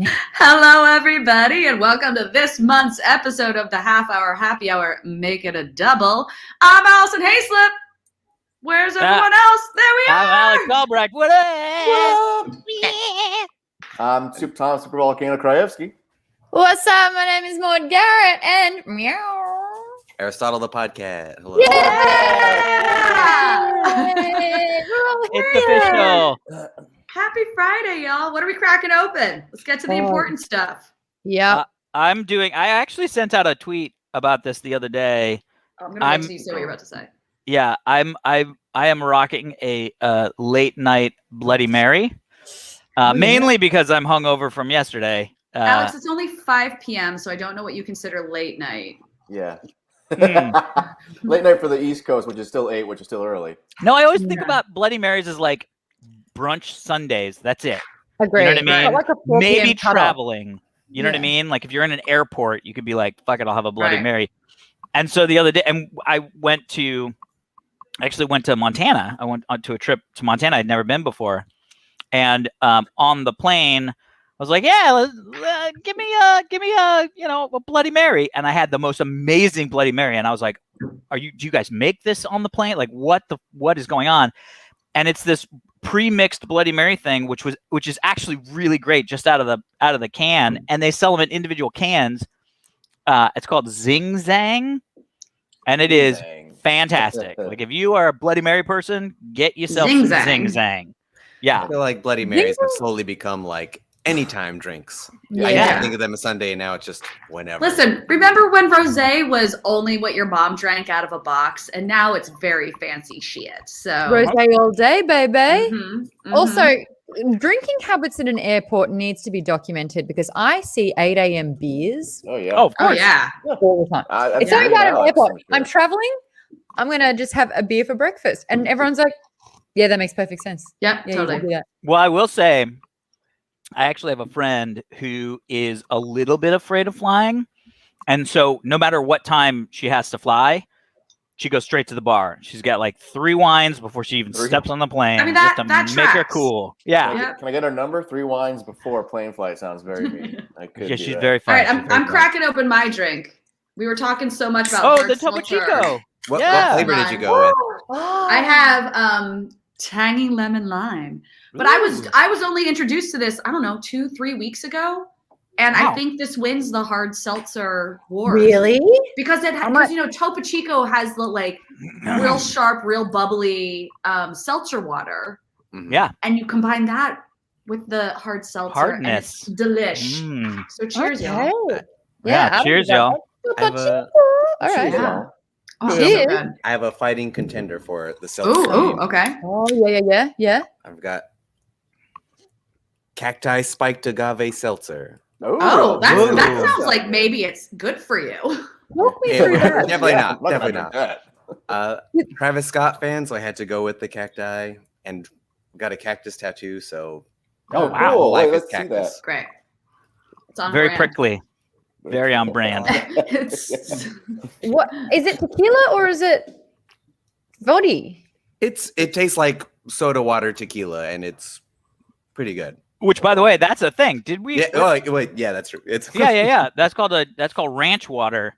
Hello, everybody, and welcome to this month's episode of the Half Hour Happy Hour. Make it a double. I'm Allison Hayslip. Where's everyone else? There we are. I'm Alex Albrecht. What up? I'm Super Volcano Krajewski. What's up? My name is Maude, Garrett, and meow. Aristotle the podcast. Hello. Yeah! It's official. Happy Friday, y'all. What are we cracking open? Let's get to the important stuff. Yeah. I actually sent out a tweet about this the other day. Oh, I'm going to wait till you say what you're about to say. Yeah, I am rocking a late night Bloody Mary, mainly because I'm hungover from yesterday. Alex, it's only 5 p.m., so I don't know what you consider late night. Yeah. Late night for the East Coast, which is still 8, which is still early. No, I always think about Bloody Marys as like brunch Sundays. That's it. Agreed. You know what I mean? Like a 4 Maybe p.m. cutoff. traveling. You know what I mean? Like if you're in an airport, you could be like, fuck it, I'll have a Bloody Right. Mary. And so the other day, and I actually went to Montana. I went on to a trip to Montana. I'd never been before. And on the plane, I was like, yeah, give me a Bloody Mary. And I had the most amazing Bloody Mary. And I was like, do you guys make this on the plane? Like what is going on? And it's this pre-mixed Bloody Mary thing, which is actually really great just out of the can. And they sell them in individual cans. It's called Zing Zang. And it is fantastic. Like if you are a Bloody Mary person, get yourself Zing some Zang. Zing Zang. Yeah. I feel like Bloody Marys have slowly become like anytime drinks. I used Yeah. to think of them a Sunday, and now it's just whenever. Listen, remember when rosé was only what your mom drank out of a box, and now it's very fancy shit. So Rosé all day, baby. Mhm, mhm. Also, drinking habits at an airport needs to be documented because I see 8 a.m. beers Oh, yeah. Oh, of oh course. yeah, all the time. It's Yeah. only about an Alex, airport. I'm sure. I'm traveling. I'm going to just have a beer for breakfast. And everyone's like, yeah, that makes perfect sense. yep, Yeah, totally. you can do that. Well, I will say, I actually have a friend who is a little bit afraid of flying. And so no matter what time she has to fly, she goes straight to the bar. She's got like 3 wines before she even steps on the plane. I mean, just that to make her tracks. cool. Yeah. Yeah. Can I get her number? 3 wines before plane flight sounds very mean. I could Yeah, do she's that. very All fun. right, She's I'm very fun. cracking open my drink. We were talking so much about Oh, hard the seltzer. Topo Chico. What Yeah. flavor did you go with? I have tangy lemon lime, but I was only introduced to this, I don't know, 2-3 weeks ago, and Wow. I think this wins the hard seltzer war. Really? Because Topo Chico has the like real sharp, real bubbly seltzer water, Mhm. Yeah. and you combine that with the hard seltzer, and it's delish. Mm. So cheers, Okay. y'all. Yeah, I cheers, like y'all. that. I have a- All right. Cheers, Yeah. y'all. Oh, so Cheers. good. I have a fighting contender for the seltzer. Ooh, okay. Oh, yeah. I've got cacti spiked agave seltzer. Oh, that Ooh. sounds like maybe it's good for you. Walk me Yeah, through that. definitely Yeah, not. I'm Definitely gonna not. drink that. Travis Scott fan, so I had to go with the cacti, and got a cactus tattoo. So Oh, wow. cool. life Wait, is let's see cactus. Great. It's on Very brand. prickly. Very on brand. It's What is it? Tequila or is it vodka? It tastes like soda water tequila, and it's pretty good. Which, by the way, that's a thing. Did we? Yeah. Oh, wait. Yeah, that's true. It's Yeah. That's called ranch water.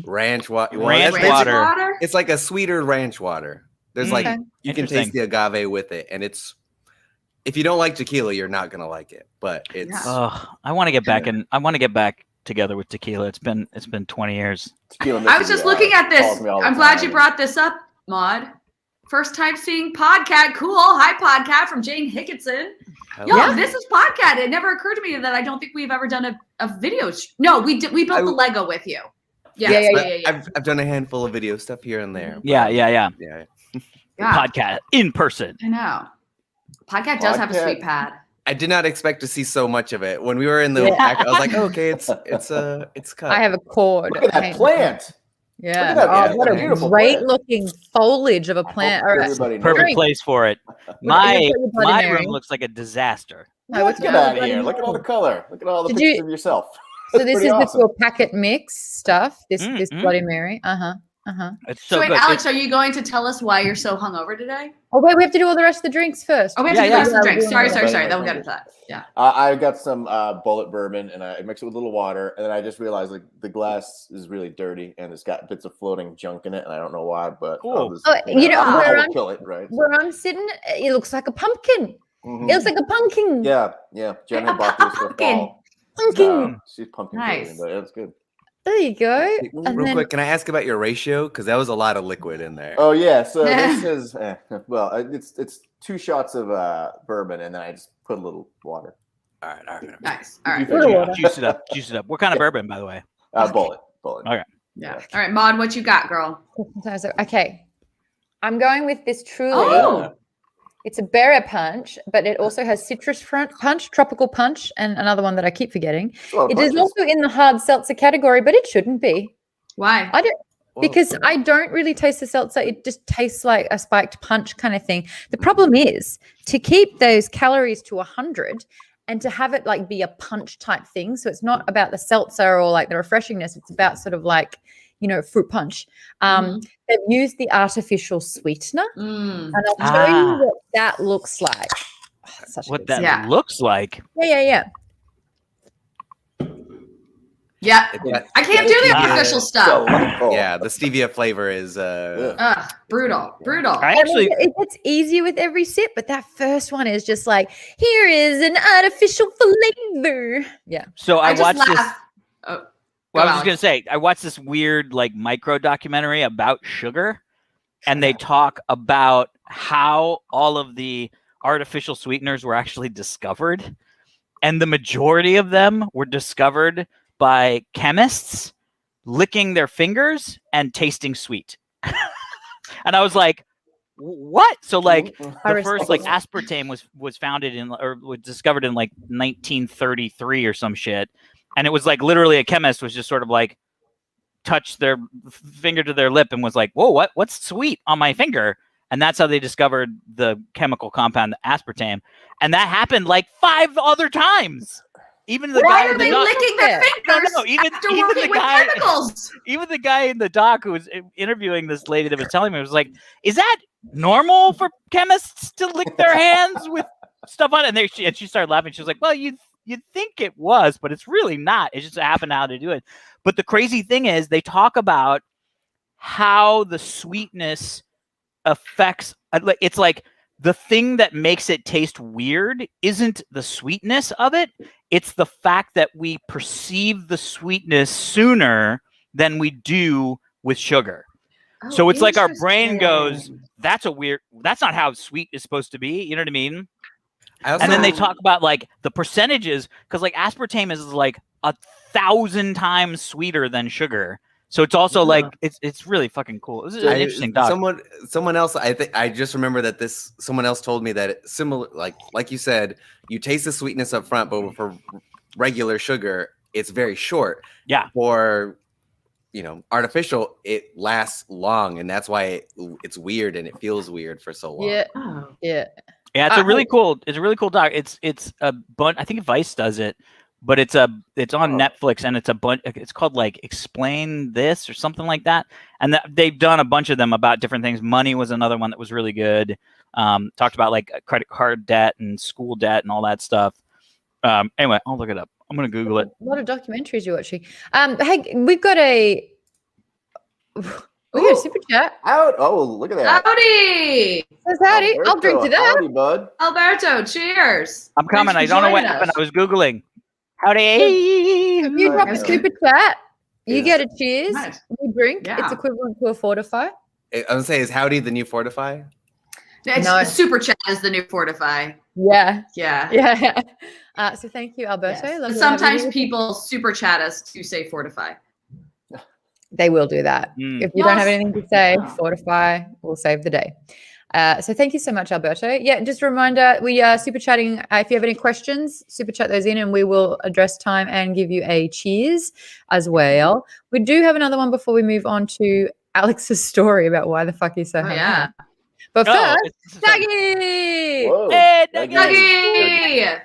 ranch water. Ranch water. It's like a sweeter ranch water. There's like Okay. you can taste the agave with it, and it's if you don't like tequila, you're not gonna like it. But it's Yeah. Oh, I want to get back I want to get back together with tequila. It's been 20 years. Tequila I was Missy, just looking at this. calls me all the I'm glad time. you brought this up, Maude. First time seeing Podcat. Cool. Hi, Podcat from Jane Hickinson. Yo, Yeah. this is Podcat. It never occurred to me that I don't think we've ever done a video. No, we did. We built the Lego with you. Yeah. I've done a handful of video stuff here and there. Yeah. Yeah. Yeah, Podcast in person. I know. Podcat does have a Podcat. sweet pad. I did not expect to see so much of it. When we were in the back, I was like, okay, it's cut. I have a cord. Look at that plant. Yeah. Look at that Oh, plant. what a Beautiful great plant. looking foliage of a plant. I hope All right. everybody knows. Perfect Drink. place for it. You've My got your Bloody my Mary. room looks like a disaster. Oh, Let's it's get got out of Bloody here. Look at all the Mary. color. Look at all the Did pictures you- of yourself. So this Pretty is awesome. your packet mix stuff. This Mm. Bloody Mary. It's So so wait, good. Alex, are you going to tell us why you're so hungover today? Oh wait, we have to do all the rest of the drinks first. Oh, we have to do the rest of the drinks. Sorry. Yeah. Then we'll get into that. Yeah. I got some bullet bourbon and I mixed it with a little water, and then I just realized like the glass is really dirty and it's got bits of floating junk in it, and I don't know why, but Cool. I'll kill it, right? Where I'm sitting, it looks like a pumpkin. Mhm. It looks like a pumpkin. Yeah. Jen had bought this for fall. Pumpkin. She's pumpkin. Nice. But it's good. There you go. Real quick, can I ask about your ratio? Because that was a lot of liquid in there. Oh yeah, so this is it's 2 shots of bourbon, and then I just put a little water. All right. Nice. All right. Juice it up. What kind of bourbon, by the way? Bullet. Okay. Yeah. All right, Maude, what you got, girl? Okay. I'm going with this Truly. Oh. It's a berry punch, but it also has citrus punch, tropical punch, and another one that I keep forgetting. It is also in the hard seltzer category, but it shouldn't be. Why? Because I don't really taste the seltzer. It just tastes like a spiked punch kind of thing. The problem is to keep those calories to 100 and to have it like be a punch type thing. So it's not about the seltzer or like the refreshingness. It's about sort of like, fruit punch. They've used the artificial sweetener, and I'll show you what that looks like. What that looks like? Yeah. Yeah. I can't do the artificial stuff. Yeah, the stevia flavor is brutal. It's easier with every sip, but that first one is just like, here is an artificial flavor. Yeah. So I watched this. Well, I was just gonna say, I watched this weird like micro documentary about sugar, and they talk about how all of the artificial sweeteners were actually discovered, and the majority of them were discovered by chemists licking their fingers and tasting sweet. And I was like, what? So like the first like aspartame was founded in or was discovered in like 1933 or some shit. And it was like literally a chemist was just sort of like touched their finger to their lip and was like, whoa, what's sweet on my finger? And that's how they discovered the chemical compound aspartame. And that happened like 5 other times. Even the Why guy are they licking their fingers after working with chemicals? Even the guy in the doc who was interviewing this lady that was telling me was like, is that normal for chemists to lick their hands with stuff on it? And she started laughing. She was like, well, you'd think it was, but it's really not. It just happened how to do it. But the crazy thing is they talk about how the sweetness affects, it's like the thing that makes it taste weird isn't the sweetness of it. It's the fact that we perceive the sweetness sooner than we do with sugar. Oh, so it's like our brain goes, that's not how sweet is supposed to be. You know what I mean? And then they talk about like the percentages, because like aspartame is like 1,000 times sweeter than sugar. So it's also like it's really fucking cool. This is an interesting doc. Someone else, I just remember that someone else told me that it's similar, like you said, you taste the sweetness up front, but for regular sugar, it's very short. Yeah. For artificial, it lasts long, and that's why it's weird and it feels weird for so long. Yeah. Yeah. Yeah, it's a really cool doc. It's a bunch. I think Vice does it, but it's on Netflix, and it's called like Explain This or something like that. And they've done a bunch of them about different things. Money was another one that was really good. Talked about like credit card debt and school debt and all that stuff. Anyway, I'll look it up. I'm gonna Google it. A lot of documentaries you're watching. Hey, we've got a super chat. Oh, look at that. Howdy. Says howdy. Alberto, I'll drink to that. Howdy, bud. Alberto, cheers. I'm coming. I don't know what happened. I was Googling. Howdy. If you drop a super chat, you get a cheers. Nice. You drink. Yeah. It's equivalent to a Fortify. I was gonna say, is Howdy the new Fortify? No. Super chat is the new Fortify. Yeah. Yeah. So thank you, Alberto. Yes. Sometimes people super chat us to say Fortify. They will do that. If you don't have anything to say, Fortify will save the day. So thank you so much, Alberto. Yeah, just a reminder, we are super chatting. If you have any questions, super chat those in and we will address time and give you a cheers as well. We do have another one before we move on to Alex's story about why the fuck he's so hungry. Yeah. But first, Dougie! Whoa. Hey, Dougie!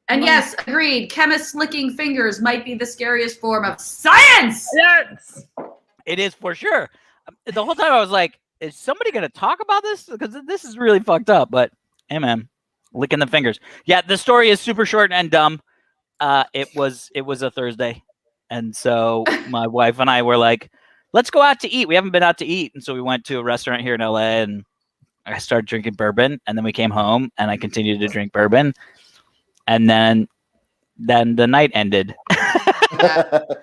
And yes, agreed. Chemists licking fingers might be the scariest form of science. Yes. It is for sure. the whole time I was like, is somebody going to talk about this? Because this is really fucked up. But hey, man, licking the fingers. Yeah, the story is super short and dumb. It was a Thursday, and so my wife and I were like, let's go out to eat. We haven't been out to eat, and so we went to a restaurant here in LA, and I started drinking bourbon, and then we came home, and I continued to drink bourbon, and then the night ended.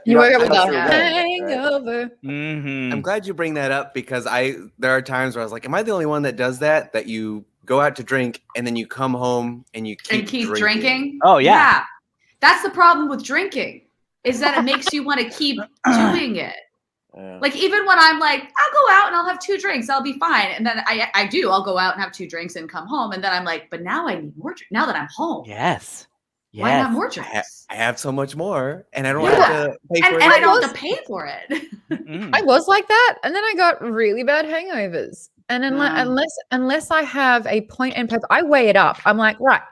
You woke up with not a sure when, right? hangover. Mm-hmm. I'm glad you bring that up because there are times where I was like, am I the only one that does that? That you go out to drink and then you come home and you keep drinking. Oh yeah. That's the problem with drinking, is that it makes you want to keep doing it. Yeah. Like even when I'm like, I'll go out and I'll have 2 drinks, I'll be fine. And then I'll go out and have 2 drinks and come home. And then I'm like, but now I need more drinks. Now that I'm home. Yes. Why not more drinks? I have so much more and I don't Yeah. have to pay for And it. I don't have to pay for it. Mm-mm. I was like that, and then I got really bad hangovers. And unless I have a point and purpose, I weigh it up. I'm like, right,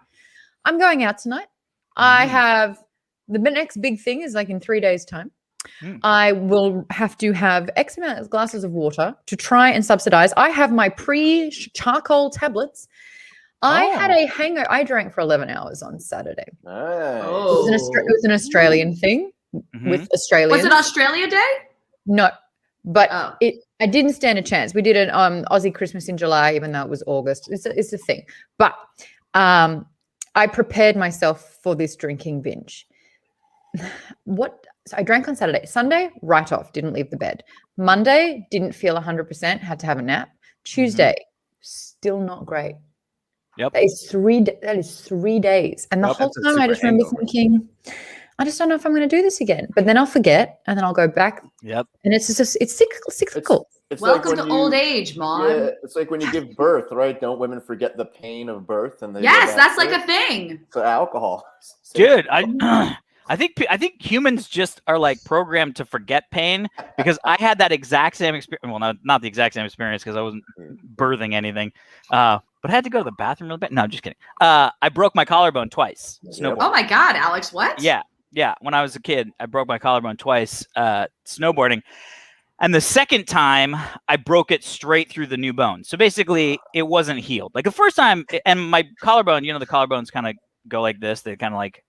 I'm going out tonight. I have the next big thing is like in 3 days' time. I will have to have X amount of glasses of water to try and subsidize. I have my pre-charcoal tablets. I had a hangover. I drank for 11 hours on Saturday. Nice. It was an Australian thing with Australians. Was it Australia Day? No, but I didn't stand a chance. We did an Aussie Christmas in July, even though it was August. It's a thing. But I prepared myself for this drinking binge. So I drank on Saturday. Sunday, right off, didn't leave the bed. Monday, didn't feel 100%, had to have a nap. Tuesday, still not great. Yep. That is 3 days. And the whole time I just remember thinking, I just don't know if I'm going to do this again. But then I'll forget and then I'll go back. Yep. And it's cyclical. It's Welcome like to old age, Maude. Yeah, it's like when you give birth, right? Don't women forget the pain of birth? And Yes, that's like a thing. So alcohol. Dude, I think humans just are like programmed to forget pain because I had that exact same experience. Well, not the exact same experience because I wasn't birthing anything. But I had to go to the bathroom really bad. No, I'm just kidding. I broke my collarbone twice. Snowboarding. Oh my God, Alex, what? Yeah. When I was a kid, I broke my collarbone twice snowboarding. And the second time, I broke it straight through the new bone. So basically, it wasn't healed. Like the first time, and my collarbone, the collarbones kind of go like this. They kind of like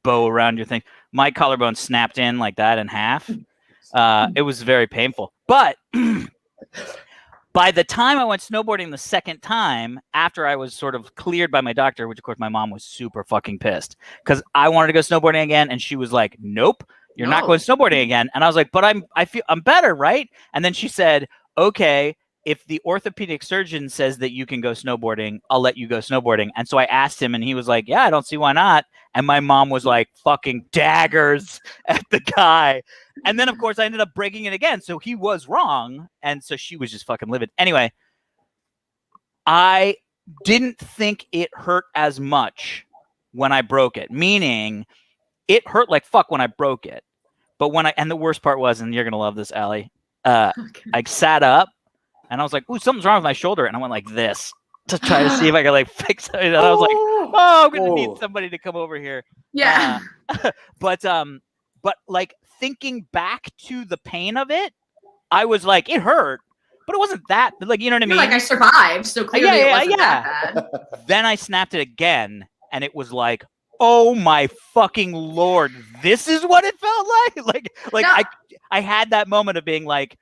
bow around your thing. My collarbone snapped in like that in half. It was very painful. But by the time I went snowboarding the second time, after I was sort of cleared by my doctor, which of course my mom was super fucking pissed because I wanted to go snowboarding again, and she was like, "Nope, you're not going snowboarding again." And I was like, "But I feel I'm better, right?" And then she said, "Okay, if the orthopedic surgeon says that you can go snowboarding, I'll let you go snowboarding." And so I asked him, and he was like, "Yeah, I don't see why not." And my mom was like fucking daggers at the guy. And then, of course, I ended up breaking it again. So he was wrong. And so she was just fucking livid. Anyway, I didn't think it hurt as much when I broke it, meaning it hurt like fuck when I broke it. But and the worst part was, and you're going to love this, Allie, I sat up and I was like, ooh, something's wrong with my shoulder. And I went like this to try to see if I could like fix it. And I was like, oh, I'm going to need somebody to come over here. Yeah. But like thinking back to the pain of it, I was like, it hurt, but it wasn't that, like, you know what I mean? Like I survived, so clearly it wasn't that bad. Then I snapped it again, and it was like, oh my fucking Lord, this is what it felt like? Like no. I had that moment of being like,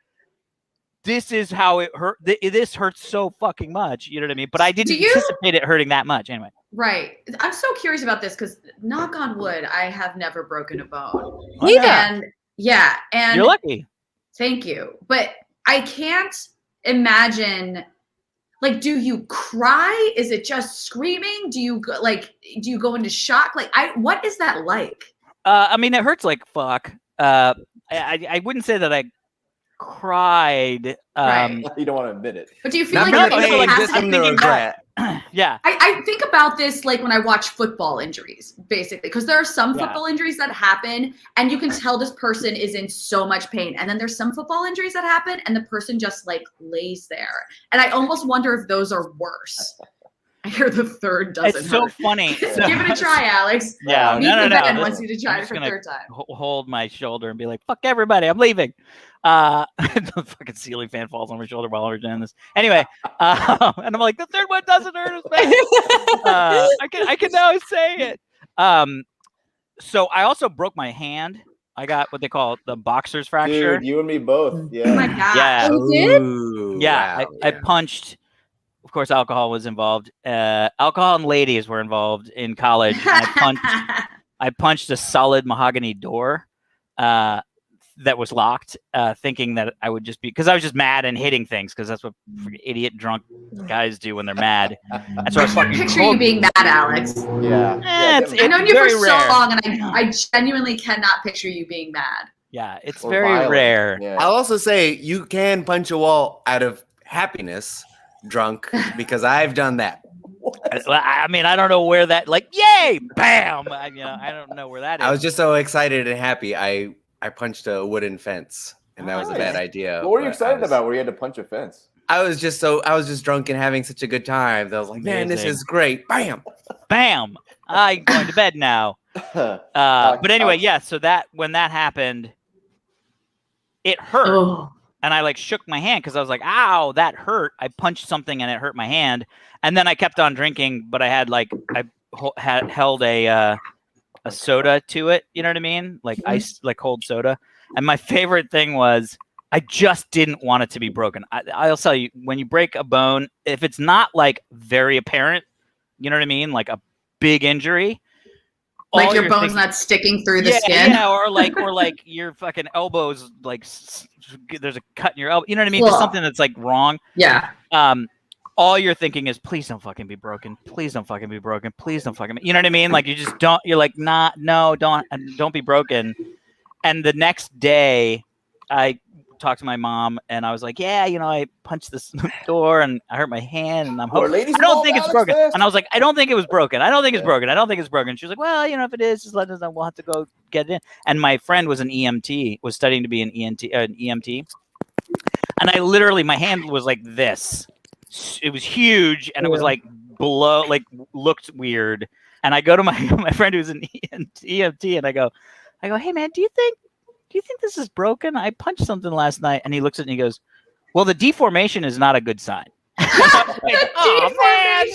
this is how it hurt. This hurts so fucking much. You know what I mean? But I didn't anticipate it hurting that much anyway. Right. I'm so curious about this because, knock on wood, I have never broken a bone. Neither. And you're lucky. Thank you. But I can't imagine, like, do you cry? Is it just screaming? Do you go into shock? Like, what is that like? I mean, it hurts like fuck. I wouldn't say that I cried. Right. You don't want to admit it. But do you feel like pain, just from the regret? Yeah. I think about this like when I watch football injuries, basically, because there are some football injuries that happen and you can tell this person is in so much pain. And then there's some football injuries that happen and the person just like lays there. And I almost wonder if those are worse. I hear the third doesn't It's so hurt. funny. Give it a try, Alex. Yeah, Meet no. the Ben this- wants you to try I'm it just for the gonna third time. hold my shoulder and be like, "Fuck everybody, I'm leaving." The fucking ceiling fan falls on my shoulder while we're doing this. Anyway, and I'm like, "The third one doesn't hurt as bad." I can now say it. So I also broke my hand. I got what they call the boxer's fracture. Dude, you and me both. Oh my Yeah. gosh. Yeah. Oh, you did? Ooh, Yeah, wow, I punched. Of course, alcohol was involved. Alcohol and ladies were involved in college. And I punched a solid mahogany door that was locked, thinking that I would just be because I was just mad and hitting things because that's what idiot drunk guys do when they're mad. That's I what can't picture you being mad, Alex. Yeah. It's I've known you for very so rare. long, and I genuinely cannot picture you being mad. Yeah, it's Or very violent. rare. Yeah. I'll also say you can punch a wall out of happiness, drunk, because I've done that. I mean, I don't know where that yay, bam. I don't know where that is. I was just so excited and happy. I punched a wooden fence, and that was a bad idea. What were you but excited about where you had to punch a fence? I was just drunk and having such a good time that I was like, man, this Amazing. is great. Bam. Bam. I'm going to bed now. But anyway, yeah. So when that happened, it hurt. Oh. And I shook my hand because I was like, ow, that hurt. I punched something and it hurt my hand. And then I kept on drinking, but I had held a soda to it. You know what I mean? Ice, cold soda. And my favorite thing was I just didn't want it to be broken. I'll tell you, when you break a bone, if it's not very apparent, you know what I mean? Like a big injury. Like your bone's not sticking through the skin. Yeah, or your fucking elbows, there's a cut in your elbow. You know what I mean? Just something that's wrong. Yeah. All you're thinking is, please don't fucking be broken. Please don't fucking be broken. Please don't fucking. You know what I mean? You just don't. You're like, nah, no, don't be broken. And the next day, I talked to my mom, and I was like, yeah, I punched this door, and I hurt my hand, and I don't think it's broken. And I was like, I don't think it was broken. I don't think it's broken. I don't think it's broken. She was like, well, if it is, just let us know. We'll have to go get it in. And my friend was an EMT, was studying to be an EMT. And I literally, my hand was like this. It was huge, and it was below, looked weird. And I go to my friend who's an EMT, and I go, hey man, do you think this is broken? I punched something last night. And he looks at me and he goes, well, the deformation is not a good sign. Oh man!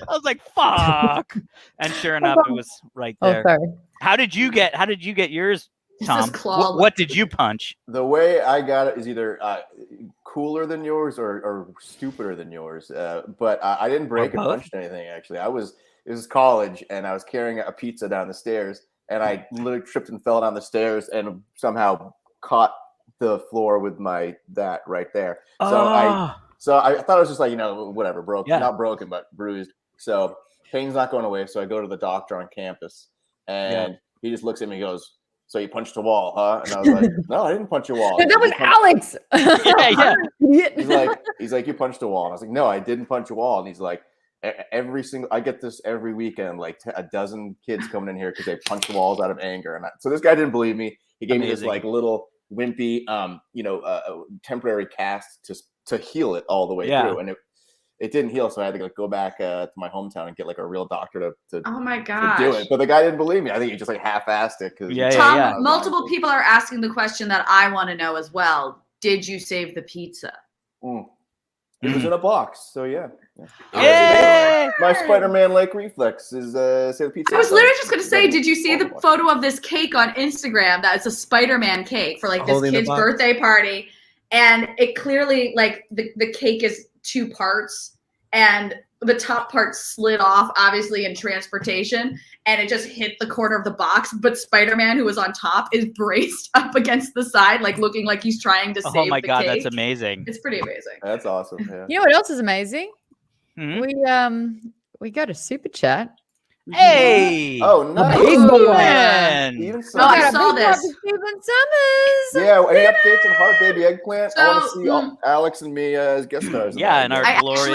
I was like, fuck. And sure enough, it was right there. Oh, sorry. How did you get yours, Tom? This claw What did you punch? The way I got it is either cooler than yours or stupider than yours. But I didn't break or punch anything, actually. It was college, and I was carrying a pizza down the stairs, and I literally tripped and fell down the stairs and somehow caught the floor with that right there. So I thought it was just whatever, broken, not broken, but bruised. So pain's not going away. So I go to the doctor on campus, and he just looks at me and goes, so you punched a wall, huh? And I was like, no, I didn't punch a wall. That was Alex. He's like, you punched a wall. And I was like, no, I didn't punch a wall. And he's like, I get this every weekend, a dozen kids coming in here because they punch walls out of anger. And so this guy didn't believe me. He gave me this little wimpy, temporary cast to heal it all the way through. And it didn't heal. So I had to go back to my hometown and get a real doctor to Oh my gosh. to do it. But the guy didn't believe me. I think he just half-assed it. Tom, multiple people are asking the question that I want to know as well. Did you save the pizza? It was in a box, so yeah. Yay! My Spider-Man-like reflex is say the pizza. I was literally just going to say, did you see the photo of this cake on Instagram? That's a Spider-Man cake for this kid's birthday party. And it clearly, the cake is two parts, and the top part slid off, obviously, in transportation, and it just hit the corner of the box. But Spider-Man, who was on top, is braced up against the side, looking like he's trying to save the cake. Oh my God, that's amazing. It's pretty amazing. That's awesome. Yeah. You know what else is amazing? Mm-hmm. We got a super chat. Hey! Oh, nice. Man. I saw this. Stephen Summers. Yeah, any updates on Heart Baby Eggplant? I want to see So, Alex and me as guest stars. Yeah, and our I glorious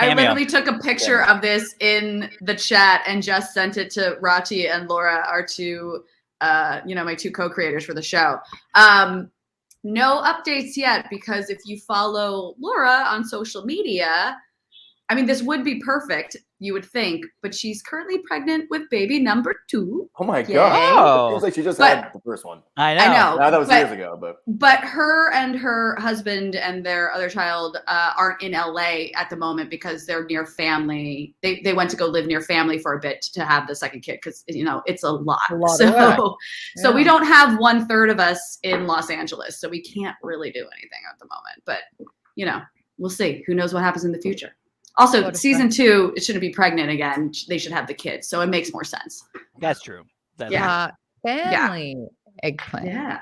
literally took a picture of this in the chat and just sent it to Rachi and Laura, our two, my two co-creators for the show. No updates yet, because if you follow Laura on social media, I mean, this would be perfect, you would think, but she's currently pregnant with baby number 2. Oh my Yay. god! It feels like she just But- had the first one. I know. I know. Now that was but, years ago, But her and her husband and their other child aren't in LA at the moment because they're near family. They went to go live near family for a bit to have the second kid because it's a lot. A lot of work. So we don't have 1/3 of us in Los Angeles, so we can't really do anything at the moment. But we'll see. Who knows what happens in the future? Also, What a season 2, it shouldn't be pregnant again. They should have the kids, so it makes more sense. That's true. That's Yeah. Family eggplant. Yeah.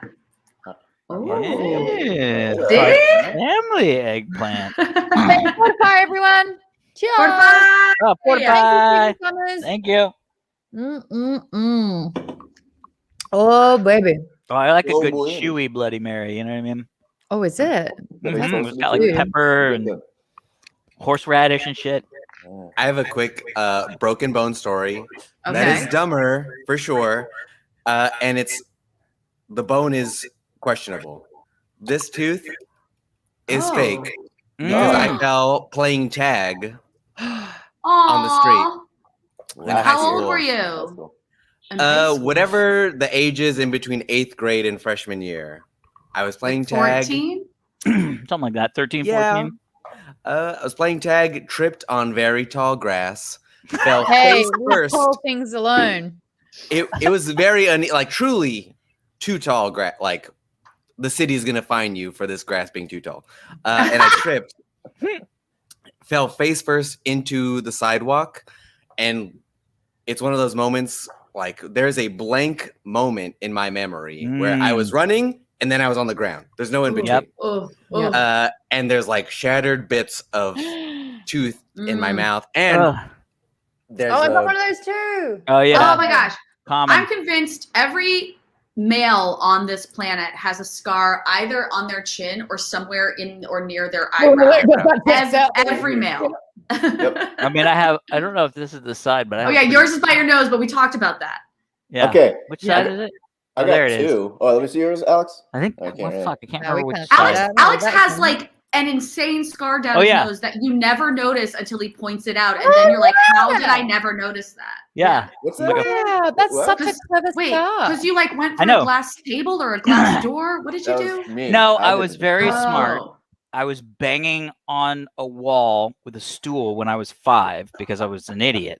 Yeah. See? Family eggplant. Fortify, everyone. Cheers. Fortify! Oh, Yeah. fortify. Thank you. Oh, baby. Oh, I like a Oh, good boy. chewy Bloody Mary. You know what I mean? Oh, is it? Mhm. It's got good. like pepper and horseradish and shit. I have a quick broken bone story that Okay. is dumber for sure, and the bone is questionable. This tooth is Oh. fake because Mm. I fell playing tag. On the street. In high How old school. were you? In high school? Whatever the ages in between 8th grade and freshman year. I was playing tag. 14? Something like that. 13, Yeah. 14. I was playing tag, tripped on very tall grass, fell Hey, face leave first. tall things alone. It was very truly too tall grass. Like the city's gonna fine you for this grass being too tall. And I tripped, fell face first into the sidewalk, and it's one of those moments. Like there's a blank moment in my memory where I was running and then I was on the ground. There's no in between. Yep. Oh, Yep. And there's like shattered bits of tooth in my mouth, and Ugh. there's Oh, I got one of those too. Oh, yeah. Oh my gosh. Common. I'm convinced every male on this planet has a scar either on their chin or somewhere in or near their eyebrow. Every male. Yep. I mean, I don't know if this is the side, but I Oh have yeah, pretty- yours is by your nose, but we talked about that. Yeah. Okay. Which Yeah. side is it? I Oh, got there it is. 2. Oh, let me see yours, Alex. I think. I can't Well, read. fuck, I can't No, we remember which can't side. see Alex, that. Alex that has can- like an insane scar down Oh, his yeah. nose that you never notice until he points it out, and then you're like, "How did I never notice that?" Yeah. What's Oh my that? God. Wow, that's What? such a 'Cause- clever Wait, scar. because you like went I for know. a glass table or a glass door. What did you That do? was me. No, I did was it. very smart. Oh. I was banging on a wall with a stool when I was 5 because I was an idiot.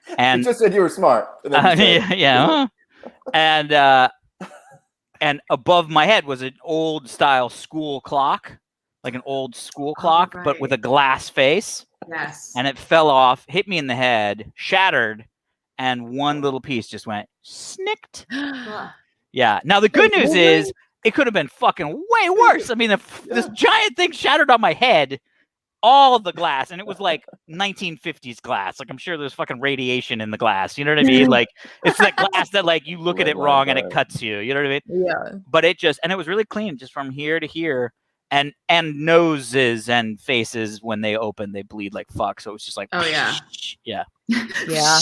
You And just said you were smart. And then you said, yeah. And above my head was an old style school clock, like an old school clock, but with a right. glass face. Yes. And it fell off, hit me in the head, shattered, and one little piece just went snicked. Ugh. Yeah. Now the good news is it could have been fucking way worse. I mean, this giant thing shattered on my head, all of the glass, and it was like 1950s glass. Like I'm sure there's fucking radiation in the glass. You know what I mean? Like it's that glass that like you look at it wrong and it cuts you. You know what I mean? Yeah. But it was really clean, just from here to here. And noses and faces, when they open, they bleed like fuck. So it was just like, Oh, yeah. yeah. Yeah.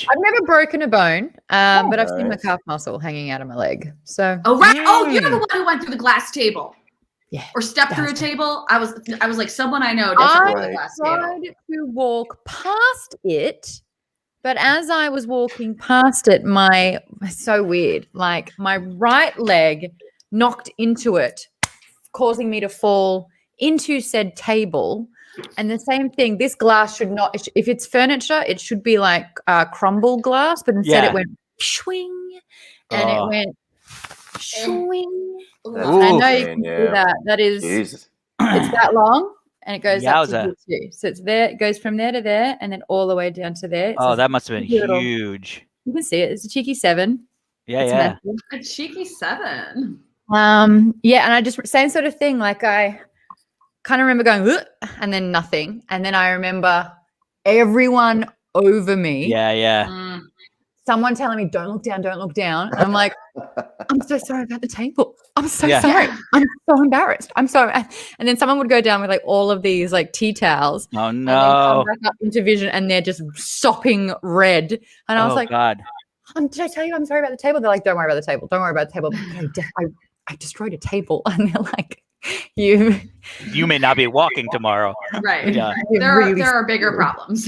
I've never broken a bone, but I've seen my nice. calf muscle hanging out of my leg. So Oh right. Oh, you're the one who went through the glass table. Yeah. Or stepped through a That's- table. I was like someone I know just through the Right. glass table. tried to walk past it, but as I was walking past it, it's so weird. Like my right leg knocked into it, causing me to fall into said table. And the same thing, this glass should not, if it's furniture, it should be like crumble glass, but instead Yeah. it went swing and Oh. it went swing. That's Ugh. I know you insane, can yeah. do that. That is, Jesus. it's that long and it goes up to Yowza. here too. So it's there, it goes from there to there and then all the way down to there. It's Oh, a- that must have been little- huge. you can see it. It's a cheeky 7. Yeah, It's yeah. massive. A cheeky 7. Yeah, and I just same sort of thing. Like I kind of remember going, "Ugh," and then nothing, and then I remember everyone over me. Yeah, yeah. Mm. Someone telling me, "Don't look down, don't look down." And I'm like, "I'm so sorry about the table. I'm so Yeah. sorry. I'm so embarrassed. I'm sorry." And then someone would go down with like all of these like tea towels. Oh And then no. come back up into vision, and they're just sopping red. And I was Oh like, God. did I tell you I'm sorry about the table? They're like, don't worry about the table. Don't worry about the table. I destroyed a table. And they're like, You may not be walking tomorrow. Right. Yeah. There are bigger problems.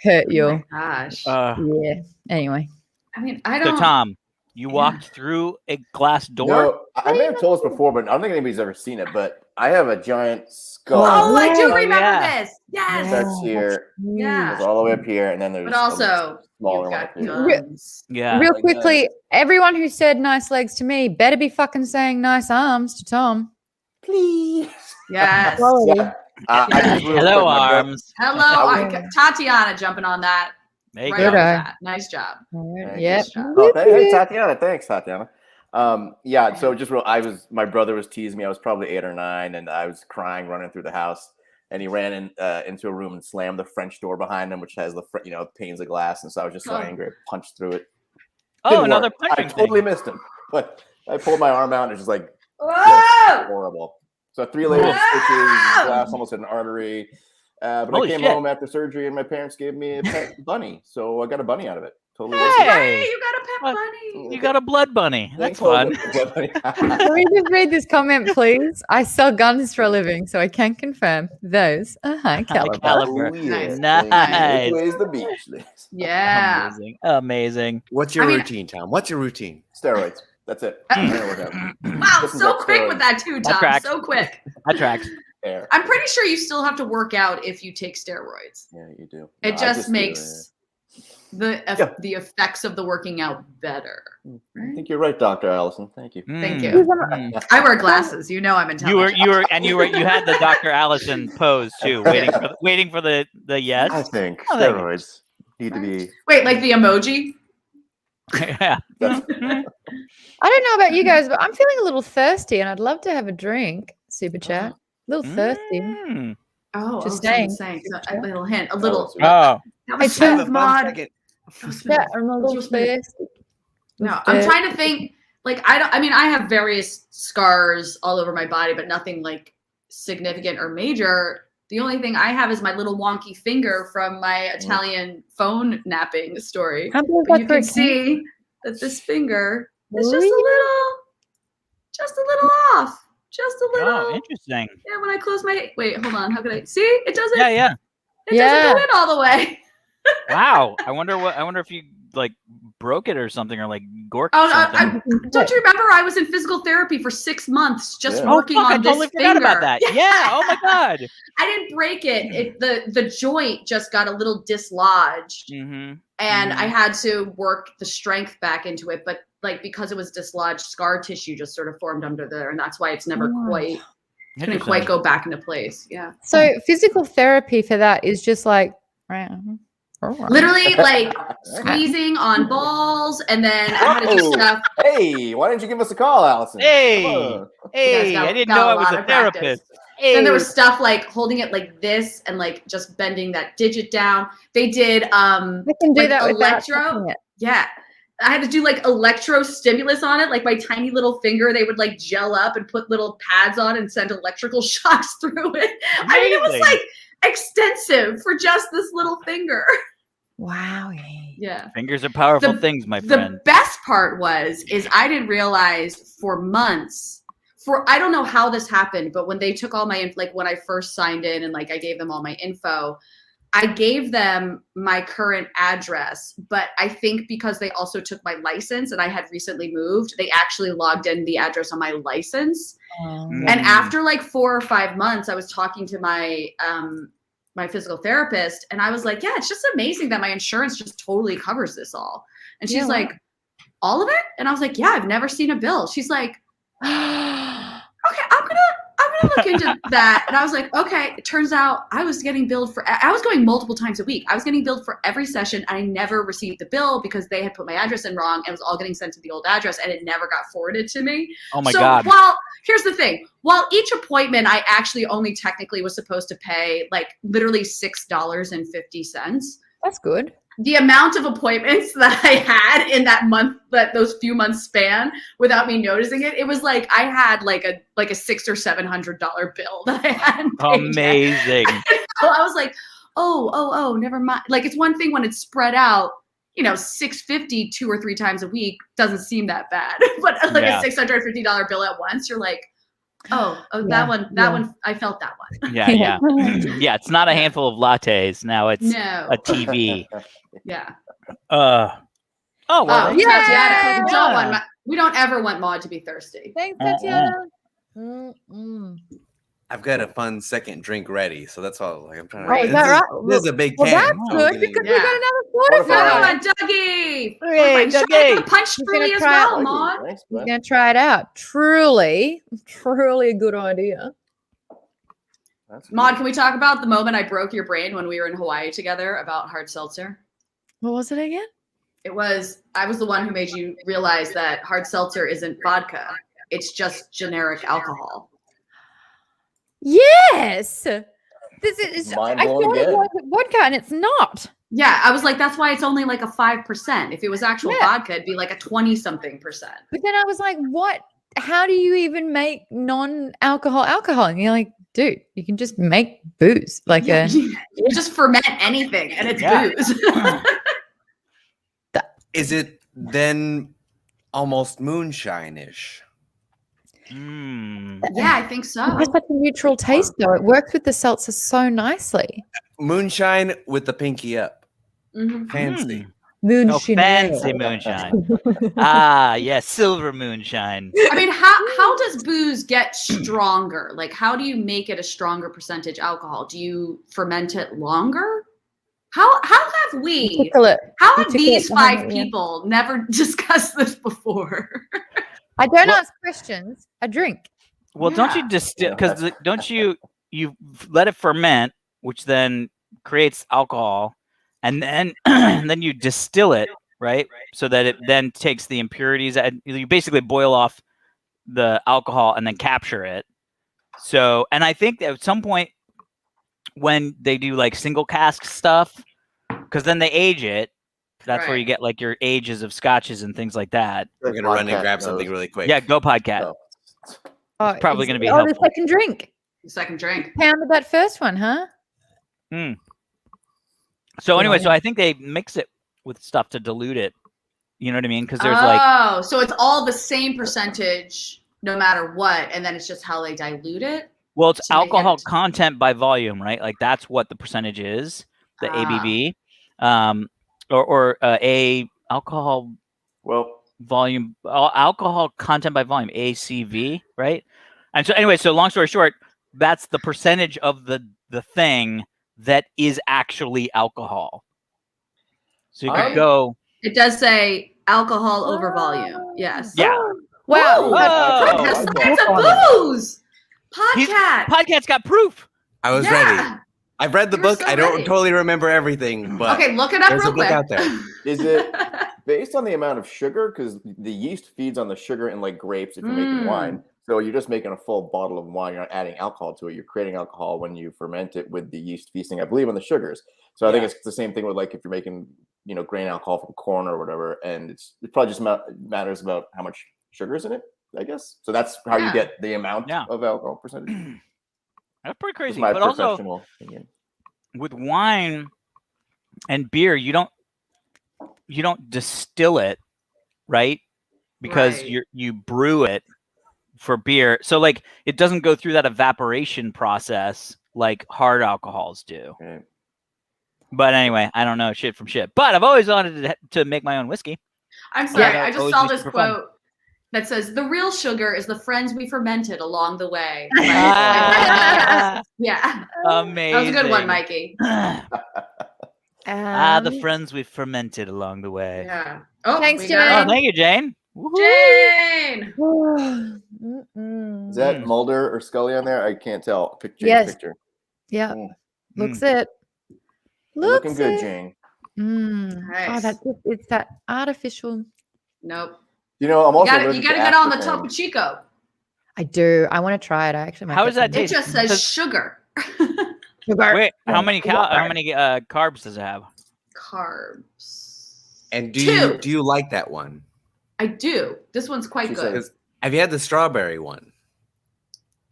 hurt Oh you. my gosh. Yeah. Anyway. I mean, I So don't. Tom, you walked through a glass door. No, I may have told this before, but I don't think anybody's ever seen it. But I have a giant skull. Oh, I do Oh, remember yeah. this. Yes. Starts here, Yeah. goes all the way up here, and then there's But also, smaller you've one got up here. guns. Yeah. Real Like quickly, everyone who said nice legs to me better be fucking saying nice arms to Tom. Please. Yes. Quality. Yeah. I just real Hello, quick, my brother- arms. Hello, Tatiana jumping on that. There you Right go. on Good eye. that. Nice job. Yep. Nice job. Oh, hey, Tatiana. Thanks, Tatiana. Yeah, so just my brother was teasing me. I was probably 8 or 9, and I was crying, running through the house. And he ran into a room and slammed the French door behind him, which has the panes of glass. And so I was just so angry, I punched through it. Oh, Didn't another work. punching I totally thing. missed him, but I pulled my arm out and it's just like Whoa! horrible. So 3 layered stitches, glass almost hit an artery. But Holy I came shit. home after surgery, and my parents gave me a pet bunny, so I got a bunny out of it. Totally. Hey! Hey, you got a pet What? bunny. You got a blood bunny. That's fun. Can we just read this comment, please? I sell guns for a living, so I can confirm those are high caliber. Caliber. Oh, yes. Nice. Which way is the beach, Liz? Yeah. Amazing. Amazing. What's your I mean- routine, Tom? What's your routine? Steroids. That's it. Uh, I'm gonna work out. Wow, Listen so to quick with steroids. that too, That Tom. tracks. So quick. That tracks. There. I'm pretty sure you still have to work out if you take steroids. Yeah, you do. It No, I just do, makes the effects of the working out better. I think you're right, Dr. Allison. Thank you. Thank Mm. you. Mm. I wear glasses. You know I'm intelligent. You had the Dr. Allison pose too, waiting for the yes. I think Oh, thank you. steroids need to be. Wait, like the emoji? Yeah. That's, I don't know about you guys, but I'm feeling a little thirsty and I'd love to have a drink. Super chat. A little thirsty. Mm. Oh, Just someone's saying. saying a little hint, a little. Oh. That Hey, was Tim. smooth, Maude. Yeah, I'm a little thirsty. No, I'm trying to think. Like I mean, I have various scars all over my body, but nothing like significant or major. The only thing I have is my little wonky finger from my Italian phone napping story. Can't believe But you that's can where it came see that this finger is Really? just a little off. Just a little. Oh, interesting. Yeah, when I close my wait, hold on. How could I see? It doesn't. Yeah, yeah. It doesn't go in all the way. Wow. I wonder if you like broke it or something, or like gorked Oh, something. don't you remember? I was in physical therapy for 6 months just Yeah. working I on this totally forgot finger. about that. Yeah. Oh my god. I didn't break it. The joint just got a little dislodged, Mm-hmm. and I had to work the strength back into it. But like because it was dislodged, scar tissue just sort of formed under there, and that's why it's never Oh. couldn't quite go back into place. Yeah, So physical therapy for that is just like literally like squeezing on balls, and then I had to do Whoa. stuff. Hey, why didn't you give us a call, Allison? Hey. Come on. Hey, got- I didn't got know a I was lot a of practice. therapist. Hey. Then there was stuff like holding it like this and like just bending that digit down. They did I can do like that without electro. touching it. Yeah. I had to do like electro stimulus on it. Like my tiny little finger, they would like gel up and put little pads on and send electrical shocks through it. I mean, it was Amazing. like extensive for just this little finger. Wow. Yeah. Fingers are powerful The- things, my The friend. best part is I didn't realize for months, I don't know how this happened, but when they took all my, like when I first signed in and like I gave them all my info, I gave them my current address, but I think because they also took my license and I had recently moved, they actually logged in the address on my license. Mm. And after like 4 or 5 months, I was talking to my my physical therapist, and I was like, "Yeah, it's just amazing that my insurance just totally covers this all." And she's Yeah, wow. like, "All of it?" And I was like, "Yeah, I've never seen a bill." She's like, "Okay, I'm gonna look into that." And I was like, "Okay." It turns out I was getting billed for. I was going multiple times a week. I was getting billed for every session. And I never received the bill because they had put my address in wrong. And it was all getting sent to the old address, and it never got forwarded to me. Oh my so god. here's the thing. While each appointment, I actually only technically was supposed to pay like literally $6.50. That's good. The amount of appointments that I had in that month, those few months span, without me noticing it, it was like I had like a $600 or $700 bill that I hadn't paid yet. Amazing. So I was like, oh, never mind. Like it's one thing when it's spread out, $650 2 or 3 times a week doesn't seem that bad. But like Yeah. a $650 bill at once, you're like, Oh, Yeah, that one. yeah. That one. I felt that one. Yeah, yeah. Yeah, it's not a handful of lattes. Now it's No. a TV. Yeah. Oh, well. Oh, that's- Tatiana. We don't Yeah. want. We don't ever want Maude to be thirsty. Thanks, Tatiana. Mm-mm. I've got a fun second drink ready, so that's all. Like I'm trying to. Oh, is this that right? This is a big Well, can. that's so good I'm because gonna- we got another soda What for about- Come it. on, Dougie. Hey, Shout out Dougie. to Punch He's gonna Truly as try well, it. Maude. Nice, We're man. gonna try it out. Truly a good idea. That's good. Maude, can we talk about the moment I broke your brain when we were in Hawaii together about hard seltzer? What was it again? I was the one who made you realize that hard seltzer isn't vodka. It's just generic alcohol. Yes. This is. Mind I blown thought it again. was vodka, and it's not. Yeah, I was like, that's why it's only like a 5%. If it was actual Yeah. vodka, it'd be like a 20-something percent. But then I was like, what? How do you even make non-alcohol alcohol? And you're like, dude, you can just make booze. Like Yeah, a you just ferment anything and it's Yeah. booze. Is it then almost moonshine-ish? Mm. Yeah, I think so. it has such a neutral taste though. It works with the seltzer so nicely. Moonshine with the pinky up. Mhm. Fancy. No Moonshine. fancy moonshine. Ah, yes, silver moonshine. I mean, how does booze get stronger? Like, how do you make it a stronger percentage alcohol? Do you ferment it longer? How have we? Tickle it. How You have tickle these it five behind it, yeah. people never discussed this before? I don't Well- ask questions. I drink. Well, don't Yeah. you distill? Because don't you let it ferment, which then creates alcohol, and then and then you distill it, right? So that it then takes the impurities. And you basically boil off the alcohol and then capture it. So, and I think that at some point when they do like single cask stuff, because then they age it. That's where you Right. get like your ages of scotches and things like that. We're gonna run and Podcast grab something knows. really quick. Yeah, go podcast. No. Oh, probably gonna be the helpful. second drink. Second drink. Pounded that first one, huh? So Yeah, anyway, yeah. so I think they mix it with stuff to dilute it. You know what I mean? Because there's like, Oh, so it's all the same percentage no matter what, and then it's just how they dilute it. well, it's to make alcohol it- content by volume, right? Like that's what the percentage is, the Ah. ABV, or a alcohol Well, volume, alcohol content by volume, ACV, right? And so anyway, so long story short, that's the percentage of the thing that is actually alcohol. So you could go, It does say alcohol over volume. Yes. yeah. Wow. Whoa. Whoa. That's a booze podcast. Podcast got proof. I was Yeah. ready. I've read the You were book. so I don't ready. totally remember everything, but Okay, look it up there's a real book quick. out there. is it based on the amount of sugar? Because the yeast feeds on the sugar in like grapes if you're making wine. So you're just making a full bottle of wine. You're not adding alcohol to it. You're creating alcohol when you ferment it with the yeast feasting, I believe, on the sugars. So I think it's the same thing with like if you're making, grain alcohol from corn or whatever, and it probably just matters about how much sugar is in it, I guess. So that's how you Yeah. get the amount Yeah. of alcohol percentage. That's pretty That's crazy. my But also professional opinion. with wine and beer, you don't distill it, right? Because Right. you brew it for beer. So like it doesn't go through that evaporation process like hard alcohols do. Right. But anyway, I don't know shit from shit. But I've always wanted to make my own whiskey. I'm sorry. Yeah, I just always saw used this to for fun. quote that says, "The real sugar is the friends we fermented along the way." Ah, Yeah. amazing. That was a good one, Mikey. The friends we fermented along the way. Yeah. Oh, Thanks, we Jane. got Oh, thank you, Jane. Woohoo. Jane. Is that Mulder or Scully on there? I can't tell. Jane's Yes. picture. Yeah. Mm. Looks it. You're looking Looks good, it. Jane. Oh, Nice. it's that artificial. Nope. I'm You also got allergic to to get on the aspartame. Topo Chico. I do. I want to try it. I actually might How get does that some. It taste? just says Does- sugar. Sugar. Wait, how Yeah. many carbs does it have? Carbs. And Two. do you like that one? I do. This one's quite She good. says- Have you had the strawberry one?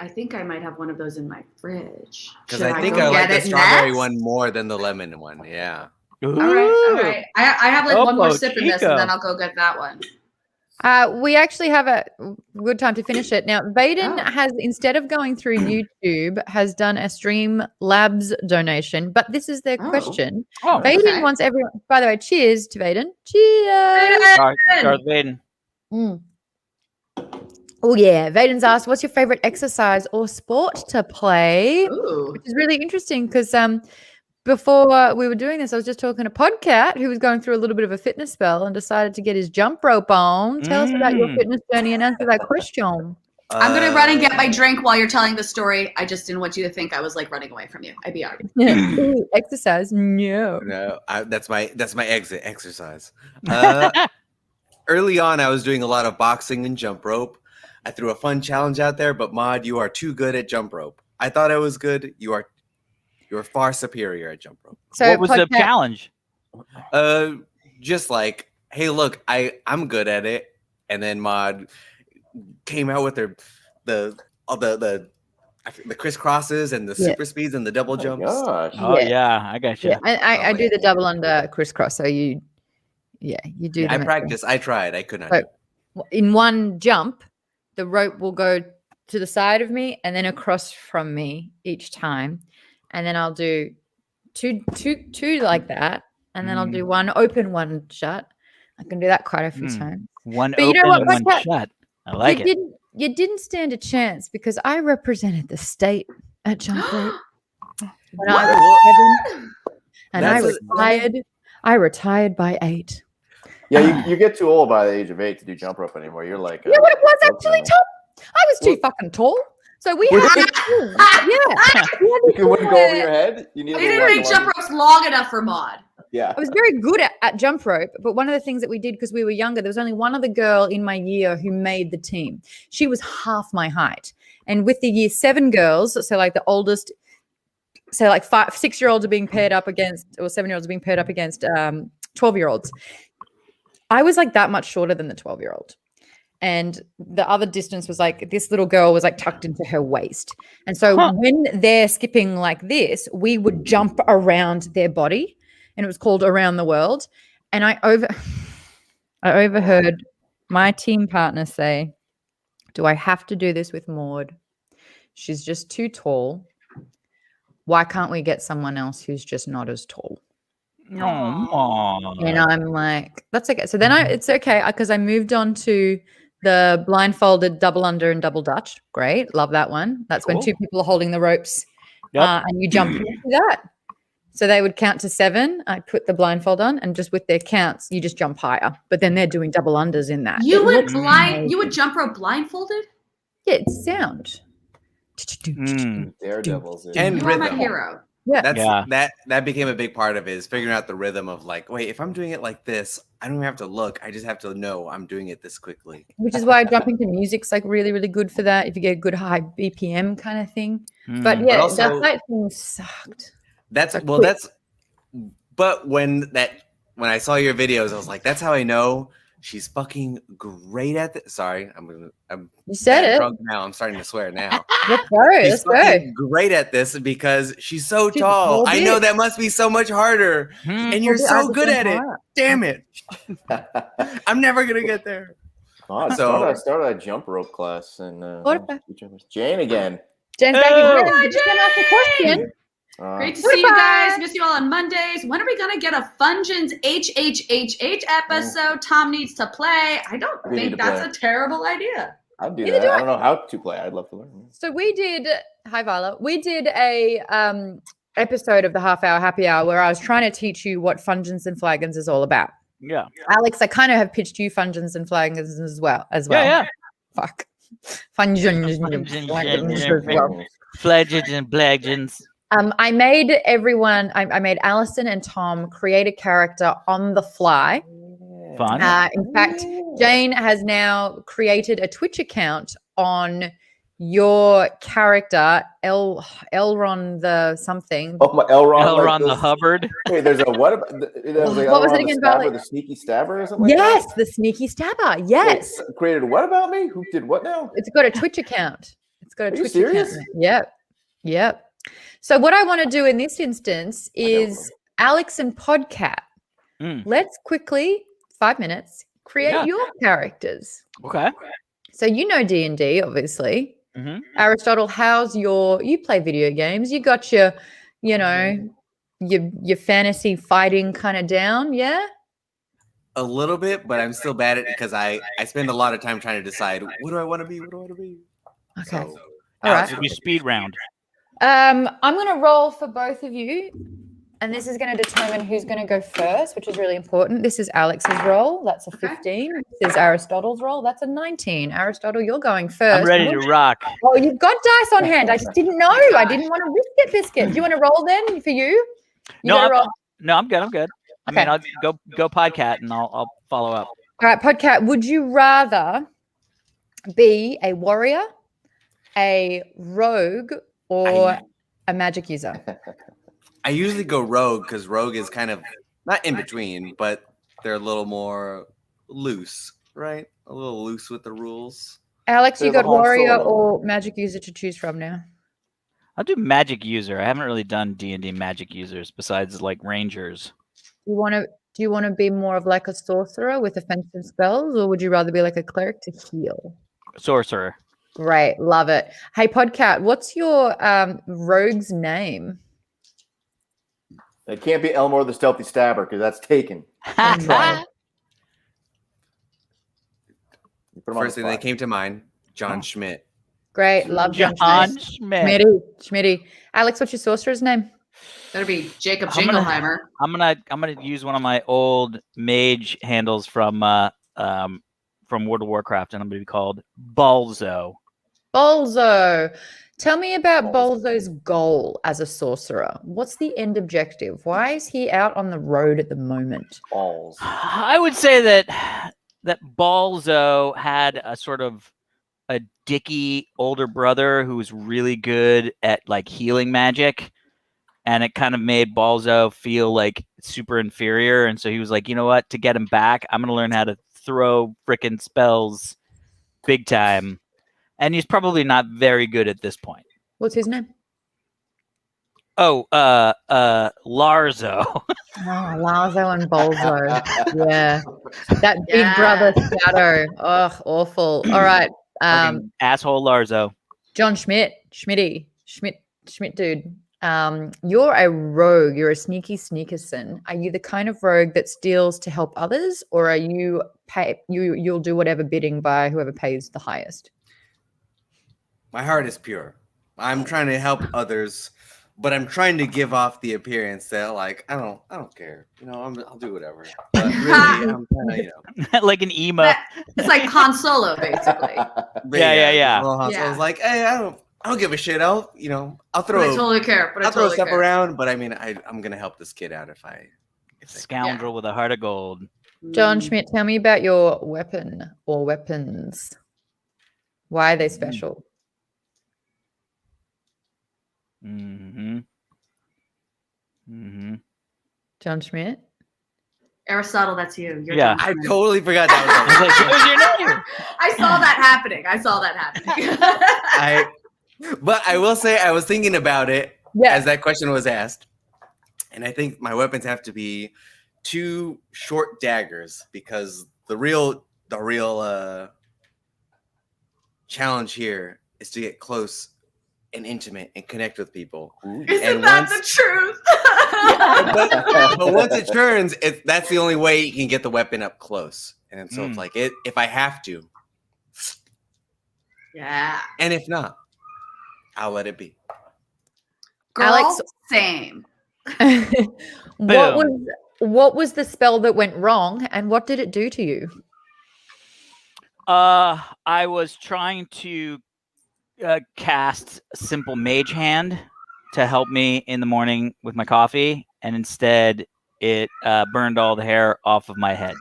I think I might have one of those in my fridge. Because Should I think go I like get the it strawberry next? one more than the lemon one. Yeah. All right, all right. I have like one more Topo sip in this, Chico. and then I'll go get that one. We actually have a good time to finish it. Now, Vaidin Oh. has, instead of going through YouTube, has done a Streamlabs donation. But this is their Oh. question. Oh, Vaidin Okay. wants everyone, by the way, cheers to Vaidin. Cheers. Darth Vaidin. Mm. Oh, yeah. Vaidin's asked, what's your favorite exercise or sport to play? Ooh. Which is really interesting because before we were doing this, I was just talking to Podcat, who was going through a little bit of a fitness spell and decided to get his jump rope on. Tell us about your fitness journey and answer that question. I'm gonna run and get my drink while you're telling the story. I just didn't want you to think I was like running away from you. I be already. Ooh, exercise? No. No, that's my exit exercise. Early on, I was doing a lot of boxing and jump rope. I threw a fun challenge out there, but Maude, you are too good at jump rope. I thought I was good. You are far superior at jump rope. So What was the Podcat- challenge? Just like, hey, look, I'm good at it. And then Maude came out with the crisscrosses and the super speeds and the double jumps. Gosh. Oh Yeah. yeah, I got you. Yeah, I do the double under crisscross. So you do. I them at practiced. I tried. I could not. So- in one jump, the rope will go to the side of me and then across from me each time, and then I'll do two like that, and then I'll do one open, one shut. I can do that quite a few times. One But you open know what, and one Podcat? shut. I like it. You didn't stand a chance because I represented the state at jump rope when I was 7, and I retired by 8. Yeah, you get too old by the age of 8 to do jump rope anymore. You're like, You know what it was actually, Tom? I was too fucking tall. So we had You wouldn't go over your head. You need. They didn't make jump ropes long enough for Maude. Yeah. I was very good at jump rope, but one of the things that we did because we were younger, there was only one other girl in my year who made the team. She was half my height. And with the year 7 girls, so like the oldest, so like 6-year-olds are being paired up against, or 7-year-olds are being paired up against 12-year-olds. I was like that much shorter than the 12-year-old. And the other distance was like this little girl was like tucked into her waist. And so when they're skipping like this, we would jump around their body, and it was called Around the World. And I overheard my team partner say, do I have to do this with Maude? She's just too tall. Why can't we get someone else who's just not as tall? Oh, And I'm like, that's okay. So then it's okay because I moved on to the blindfolded double under and double Dutch. Great. Love that one. That's when 2 people are holding the ropes and you jump into that. So they would count to 7. I'd put the blindfold on, and just with their counts, you just jump higher. But then they're doing double unders in that. You would jump rope blindfolded? Yeah, it's sound. Daredevils. And You are my rhythm. hero. Yeah. That became a big part of it, is figuring out the rhythm of like, wait, if I'm doing it like this, I don't even have to look. I just have to know I'm doing it this quickly. Which is why jumping to music's like really, really good for that if you get a good high BPM kind of thing. But yeah, also- that fight thing sucked. But when I saw your videos, I was like, that's how I know she's fucking great at this. Sorry, I'm You said it. drunk now. I'm starting to swear now. Let's go. She's fucking great at this because she's so She's tall. a I know that must be so much harder, and you're so good at it. Damn it! I'm never gonna get there. Oh, I started a jump rope class and Jane again. Jane's back again. Just gonna ask a question. Great to see you guys. Miss you all on Mondays. When are we gonna get a Fungens HHHH episode? Tom needs to play. I don't think that's a terrible idea. I'd do that. I don't know how to play. I'd love to learn. So we did. Hi, Viola. We did a episode of the Half Hour Happy Hour where I was trying to teach you what Fungens and Flagons is all about. Yeah. Alex, I kind of have pitched you Fungens and Flagons as well. Yeah. Fuck. Fungens. Fledgens and blaggens. I made everyone. I made Allison and Tom create a character on the fly. Fun. In fact, Jane has now created a Twitch account on your character, Elron the something. Oh, my Elron the Hubbard. Wait, there's a what? What was it again, the sneaky stabber or something? Yes, like the sneaky stabber. Yes. Wait, created what about me? Who did what now? It's got a Twitch account. Are you serious? Yep. So what I want to do in this instance is Alex and Podcat. Let's quickly, 5 minutes, create Yeah. your characters. Okay. So you know D&D, obviously. Mm-hmm. Aristotle, you play video games? You got your, your fantasy fighting kind of down, yeah? A little bit, but I'm still bad at it because I spend a lot of time trying to decide what do I want to be. What do I want to be? Okay. So, All right. It'll be speed round. I'm going to roll for both of you, and this is going to determine who's going to go first, which is really important. This is Alex's roll. That's a 15. This is Aristotle's roll. That's a 19. Aristotle, you're going first. I'm ready to rock. Oh, you've got dice on hand. I just didn't know. I didn't want to risk it, Biscuit. Do you want to roll then for you? I'm good. I'm good. I mean, I'll go Podcat and I'll follow up. All right, Podcat, would you rather be a warrior, a rogue, or a magic user? I usually go rogue because rogue is kind of not in between, but they're a little more loose, right? A little loose with the rules. Alex, you Bit of got a Han warrior Solo. or magic user to choose from now? I'll do magic user. I haven't really done D&D magic users besides like rangers. Do you want to be more of like a sorcerer with offensive spells, or would you rather be like a cleric to heal? Sorcerer. Great, love it. Hey, Podcat, what's your rogue's name? It can't be Elmore the Stealthy Stabber because that's taken. Right. You put him on First the thing that spot. came to mind, John Schmidt. Great, love John Schmidt. Schmitty. Alex, what's your sorcerer's name? That'd be Jacob I'm gonna- Jingleheimer. I'm gonna use one of my old mage handles from World of Warcraft, and I'm gonna be called Balzo. Bolzo. Tell me about Bolzo's goal as a sorcerer. What's the end objective? Why is he out on the road at the moment? Balls. I would say that Balzo had a sort of a dicky older brother who was really good at like healing magic, and it kind of made Balzo feel like super inferior. And so he was like, you know what? To get him back, I'm gonna learn how to throw frickin' spells big time. And he's probably not very good at this point. What's his name? Oh, Larzo. Oh, Lazo and Bolzo. Yeah. That big Yeah. brother shadow. Oh, awful. All right. Fucking asshole Larzo. John Schmidt dude. You're a rogue. You're a sneaky sneakerson. Are you the kind of rogue that steals to help others, or are you you'll do whatever bidding by whoever pays the highest? My heart is pure. I'm trying to help others, but I'm trying to give off the appearance that like I don't care. I'll do whatever. But really, I'm kind of Like an emo. It's like Han Solo, basically. Yeah. Little Han Solo. I was like, hey, I don't give a shit. I'll But I throw totally care. But I I'll throw totally stuff care. around. But I mean, I'm gonna help this kid out if I Scoundrel with a heart of gold. John Schmidt, tell me about your weapon or weapons. Why are they special? Mm-hmm. Mm-hmm. John Schmidt? Aristotle, that's you. You're Yeah. John I Schmidt. totally forgot that was I was like, what was your name? I saw that happening. But I will say I was thinking about it Yeah. as that question was asked, and I think my weapons have to be 2 short daggers because the real challenge here is to get close and intimate and connect with people. Isn't And that once- the truth? But once it turns, that's the only way you can get the weapon up close. And so it's like if I have to, Yeah. and if not, I'll let it be. Girl, Alex- same. What was the spell that went wrong, and what did it do to you? I was trying to cast simple mage hand to help me in the morning with my coffee, and instead it burned all the hair off of my head.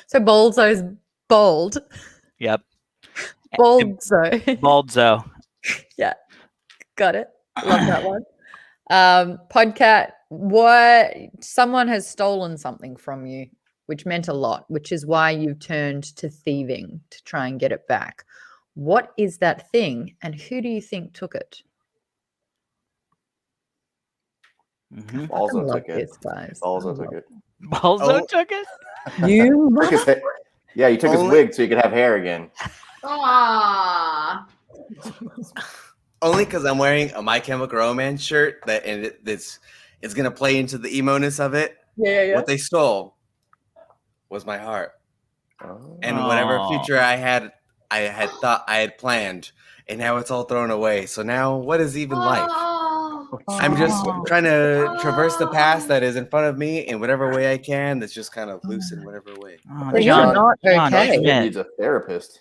So Bolzo's bold. Yep. Bolzo. Baldzo. Yeah. Got it. Love that one. Podcat, someone has stolen something from you, which meant a lot, which is why you turned to thieving to try and get it back. What is that thing, and who do you think took it? Mhm. Balzo took it. This, guys. Balzo took it. Balzo Oh. took it. You Took his ha- yeah, he took his Only- wig so he could have hair again. Aww. Only because I'm wearing a My Chemical Romance shirt it's gonna play into the emo-ness of it. Yeah. What they stole was my heart. Oh. And whatever Aw. future I had thought I had planned, and now it's all thrown away. So now, what is even life? Oh. I'm just Aw. trying to traverse the past that is in front of me in whatever way I can. That's just kind of loose in whatever way. Oh, So you're John- not John okay. Schmidt. He needs a therapist.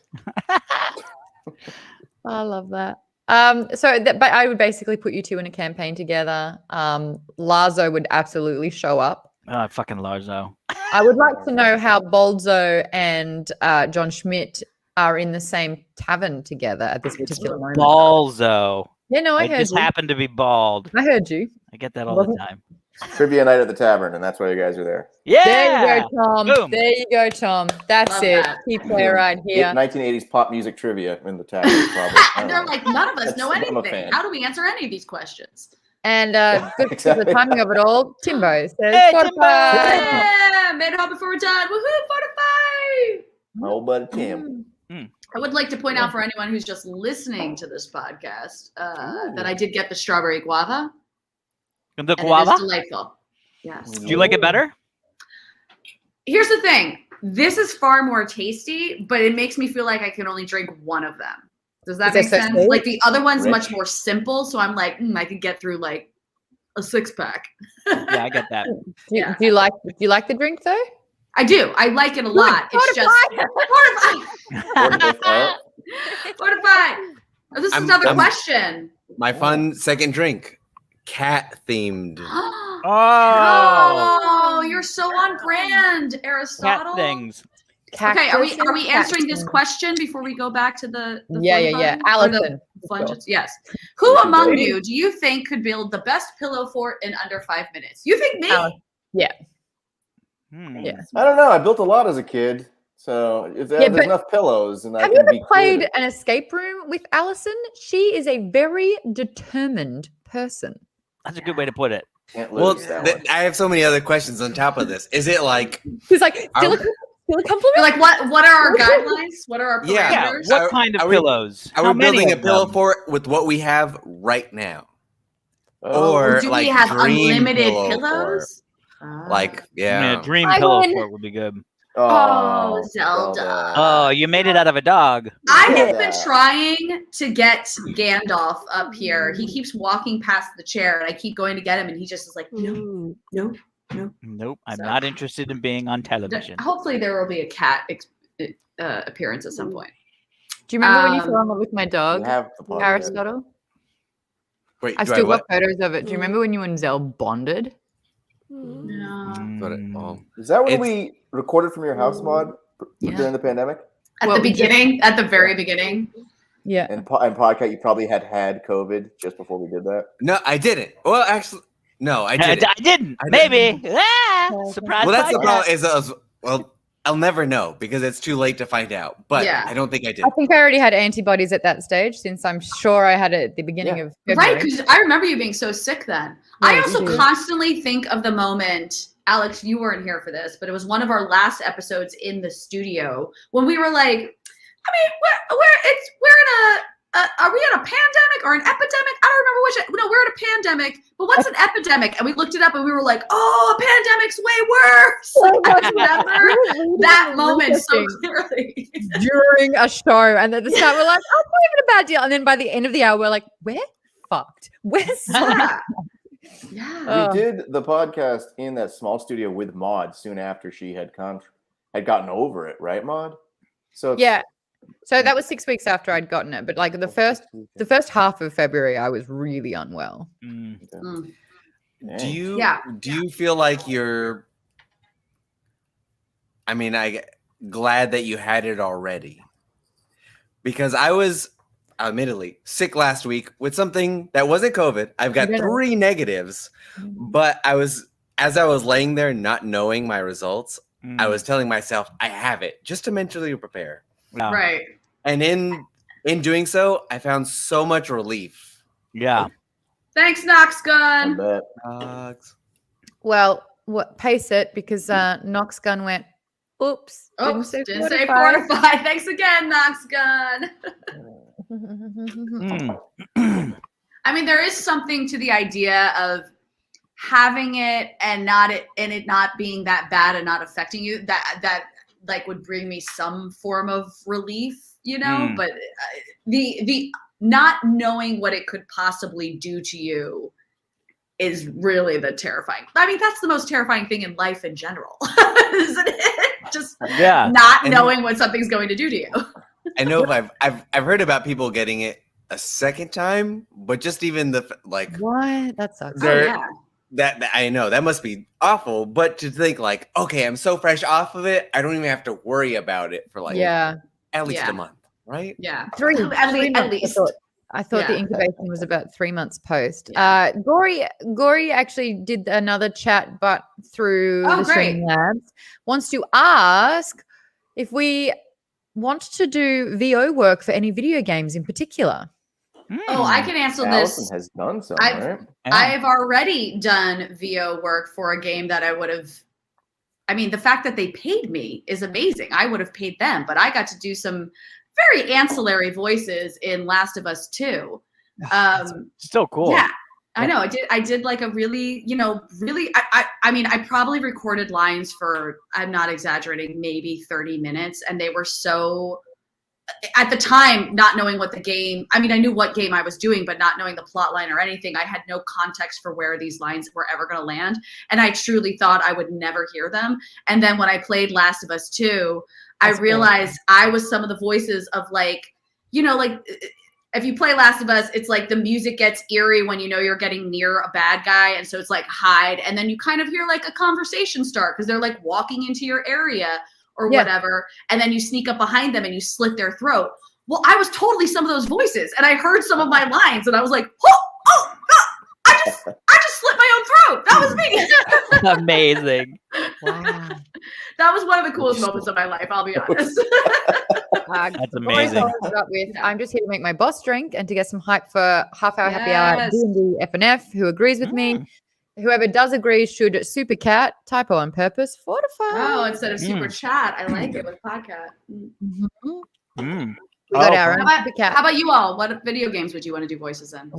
I love that. But I would basically put you two in a campaign together. Lazo would absolutely show up. Oh, fucking Larzo. I would like to know how Bolzo and John Schmidt are in the same tavern together at this particular moment. Balzo. Yeah, no, I I heard just you. happened to be bald. I heard you. I get that all the Wasn't- time. Trivia night at the tavern, and that's why you guys are there. Yeah. There you go, Tom. Boom. There you go, Tom. That's Love it. that. Key player right here. 1980s pop music trivia in the tavern. Probably. And they're like, none of us know I'm a anything. fan. How do we answer any of these questions? And good for the Exactly. timing of it all, Timbo says, Hey, Spotify. Timbo! Yeah, made it all before we're done. Woohoo, Spotify! my old buddy Tim. I would like to point out for anyone who's just listening to this podcast that I did get the strawberry guava. The And it is guava? delightful. Yes. Do you like it better? Here's the thing. This is far more tasty, but it makes me feel like I can only drink one of them. Does that Is make it so sense? sweet? Like the other one's Rich. much more simple, so I'm like, I could get through like a 6-pack. Yeah, I get that. Do you like the drink though? I do. I like it a lot. It's just Fortify. Fortify. Oh, this is I'm- another I'm- question. My fun second drink, cat themed. Oh, you're so on brand, Aristotle. Cat things. Okay, are we Cactus answering and this cactus. question before we go back to the Yeah. fun button? Or the Allison. flinges? Yes. Who among you do you think could build the best pillow fort in under 5 minutes? You think me? Allison. Hmm. Yeah. I don't know. I built a lot as a kid, so there's but enough pillows, and I Have you can ever be played creative. an escape room with Allison? She is a very determined person. That's a good way to put it. Can't Well, lose that one. I have so many other questions on top of this. Is it like, She's like, still a Are- compliment? You're like, what are our guidelines? What are our parameters? Yeah, Yeah. What Are- kind of are we- pillows? are How we many building a of pillow them? fort with what we have right now? Oh, Or do like we have dream unlimited pillow pillows? Like, I yeah. mean, a dream I pillow win. fort would be good. Oh, Zelda. Oh, you made it out of a dog. I have Yeah. been trying to get Gandalf up here. He keeps walking past the chair, and I keep going to get him, and he just is like, no. Nope, I'm So- not interested in being on television. Hopefully, there will be a cat appearance at some point. Do you remember when you Um, fell in love with my We dog, have the podcast. Aristotle? Wait, I've do I still what? got photos of it. Do you remember when you and Zell bonded? No. Got it. Mm. Oh. Is that when It's- we recorded from your house, Mod, Yeah. during the pandemic? At Well, the we just- beginning, at the very beginning. Yeah. And podcast, you probably had COVID just before we did that. No, I didn't. Well, actually, no, I didn't. I didn't. I Maybe. Ah, surprise. Well, that's the podcast. problem. Well, I'll never know because it's too late to find out. But Yeah. I don't think I did. I think I already had antibodies at that stage since I'm sure I had it at the beginning Yeah. of February. Right, because I remember you being so sick then. I Yeah, also you do. constantly think of the moment, Alex, you weren't here for this, but it was one of our last episodes in the studio when we were like, I mean, we're in are we in a pandemic or an epidemic? I don't remember which. No, we're in a pandemic, but what's an epidemic? And we looked it up and we were like, oh, a pandemic's way worse. Oh I my remember that moment so clearly. during a show, and at the start we're like, "Oh, it's not even a bad deal," and then by the end of the hour we're like, "We're fucked. We're so." Yeah. Yeah. Oh. We did the podcast in that small studio with Maud soon after she had gotten over it, right, Maud? So Yeah. So that was 6 weeks after I'd gotten it, but like the first half of February, I was really unwell. Mm. Mm. Do you Yeah. do you feel like you're? I mean, glad that you had it already, because I was admittedly sick last week with something that wasn't COVID. I've got Yeah. 3 negatives, but as I was laying there not knowing my results, I was telling myself I have it just to mentally prepare. Yeah. Right. And in doing so, I found so much relief. Yeah. Thanks, Knox I Gun. bet. Well, pace it because Knox Gun went, oops. Oops, didn't say fortify. Thanks again, Knox Gun. I mean, there is something to the idea of having it and it not being that bad and not affecting you. That like would bring me some form of relief, you know. But the not knowing what it could possibly do to you is really the terrifying. I mean, that's the most terrifying thing in life in general, isn't it? Just not knowing what something's going to do to you. I know I've heard about people getting it a second time, but just even the like what? That sucks. Oh, yeah. That I know that must be awful, but to think like, okay, I'm so fresh off of it, I don't even have to worry about it for like at least a month, right? Yeah, three at least. I thought the incubation was about 3 months post. Gory actually did another chat, but through the Streaming Labs, wants to ask if we want to do VO work for any video games in particular. Oh, I can answer Allison this. has done some, right? I've already done VO work for a game that I would have. I mean, the fact that they paid me is amazing. I would have paid them, but I got to do some very ancillary voices in Last of Us 2. Still cool. Yeah, I know. I did like a really, I mean, I probably recorded lines for, I'm not exaggerating, maybe 30 minutes. And they were so, at the time, not knowing what the game, I mean, I knew what game I was doing, but not knowing the plot line or anything, I had no context for where these lines were ever going to land. And I truly thought I would never hear them. And then when I played Last of Us 2, I realized I was some of the voices of like, like if you play Last of Us, it's like the music gets eerie when you know you're getting near a bad guy. And so it's like hide. And then you kind of hear like a conversation start because they're like walking into your area or whatever. And then you sneak up behind them and you slit their throat. Well, I was totally some of those voices. And I heard some of my lines and I was like, oh, I just slit my own throat. That was me. Amazing. Wow. That was one of the coolest moments of my life, I'll be honest. That's amazing. I'm just here to make my boss drink and to get some hype for half-hour happy hour at D&D FNF. Who agrees with me? Whoever does agree should super cat, typo on purpose, fortify. Oh, instead of super chat. I like it with podcast. We got our own super cat. How about you all? What video games would you want to do voices in?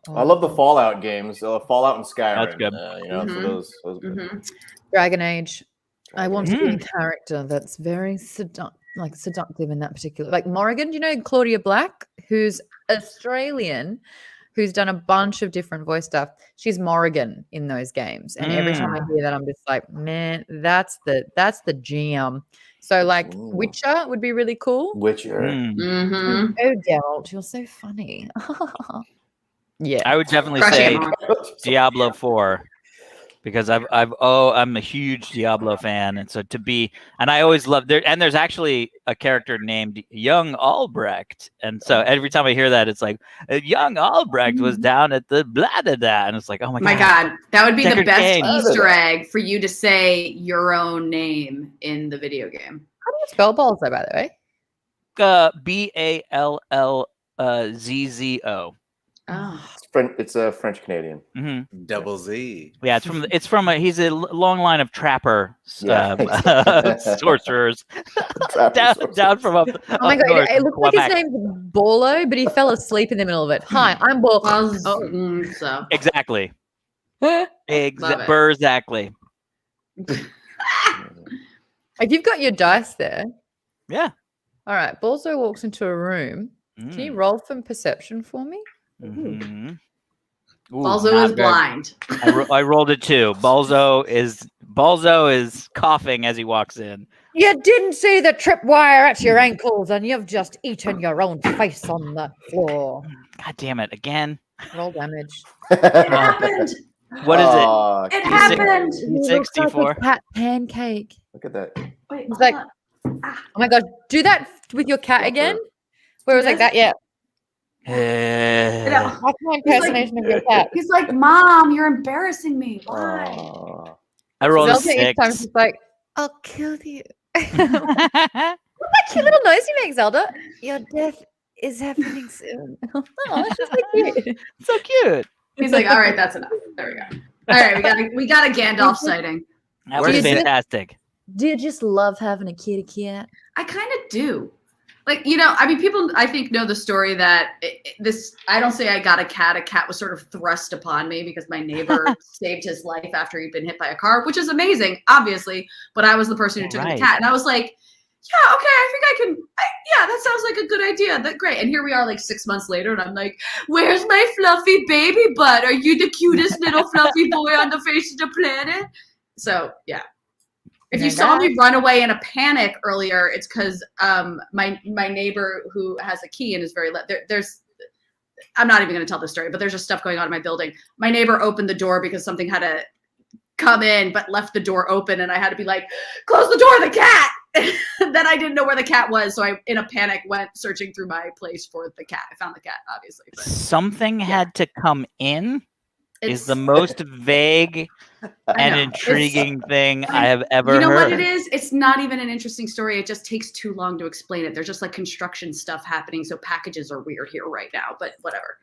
I love the Fallout games. Fallout and Skyrim. That's good. So those Dragon Age. I want to be a character that's very seductive in that particular. Like Morrigan, do you know Claudia Black, who's Australian, who's done a bunch of different voice stuff. She's Morrigan in those games. And every time I hear that, I'm just like, man, that's the jam. So like Witcher would be really cool. Witcher. Mm-hmm. Oh, Geralt, you're so funny. Yeah. I would definitely say Diablo 4 because I'm a huge Diablo fan. And so I always love there's actually a character named Young Albrecht. And so every time I hear that, it's like Young Albrecht was down at the blah, blah, blah. And it's like, oh my God. That would be the best game. Easter egg for you to say your own name in the video game. How do you spell Balzo, by the way? Ballzzo. Oh. It's a French Canadian. Double Z. Yeah, it's from he's a long line of trapper sorcerers down from up. Oh my God! It looks like his name's Bolo, but he fell asleep in the middle of it. Hi, I'm Bolo. So exactly. Exactly. If you've got your dice there, yeah. All right. Balzo walks into a room. Can you roll from perception for me? Ooh, Balzo is blind. I rolled it too. Balzo is coughing as he walks in. You didn't see the tripwire at your ankles, and you've just eaten your own face on the floor. God damn it! Again. Roll damage. It happened. What is it? It happened. 64. Cat pancake. Look at that. Wait, It's like, oh my God! Do that with your cat again. Where it was like that? Yeah. That's my impersonation of your cat. He's like, Mom, you're embarrassing me. Why? I rolled a Zelda 6. each time she's like, I'll kill you. What's that cute little noise you make, Zelda? Your death is happening soon. Oh, that's just so cute. So cute. He's like, all right, that's enough. There we go. All right, we got a Gandalf sighting. That Where was is it? fantastic. Do you just love having a kitty cat? I kind of do. Like, I mean, people, I think, know the story that I don't say I got a cat. A cat was sort of thrust upon me because my neighbor saved his life after he'd been hit by a car, which is amazing, obviously. But I was the person who took the cat. And I was like, yeah, okay, I think I can. Yeah, that sounds like a good idea. That's great. And here we are like 6 months later. And I'm like, where's my fluffy baby butt? Are you the cutest little fluffy boy on the face of the planet? So, yeah. If you saw me run away in a panic earlier, it's because my neighbor who has a key and is very there's I'm not even going to tell the story, but there's just stuff going on in my building. My neighbor opened the door because something had to come in, but left the door open, and I had to be like, "Close the door, the cat!" Then I didn't know where the cat was, so I, in a panic, went searching through my place for the cat. I found the cat, obviously. But, something had to come in. Is the most vague and intriguing thing I have ever heard. You know what it is? It's not even an interesting story. It just takes too long to explain it. There's just like construction stuff happening, so packages are weird here right now, but whatever.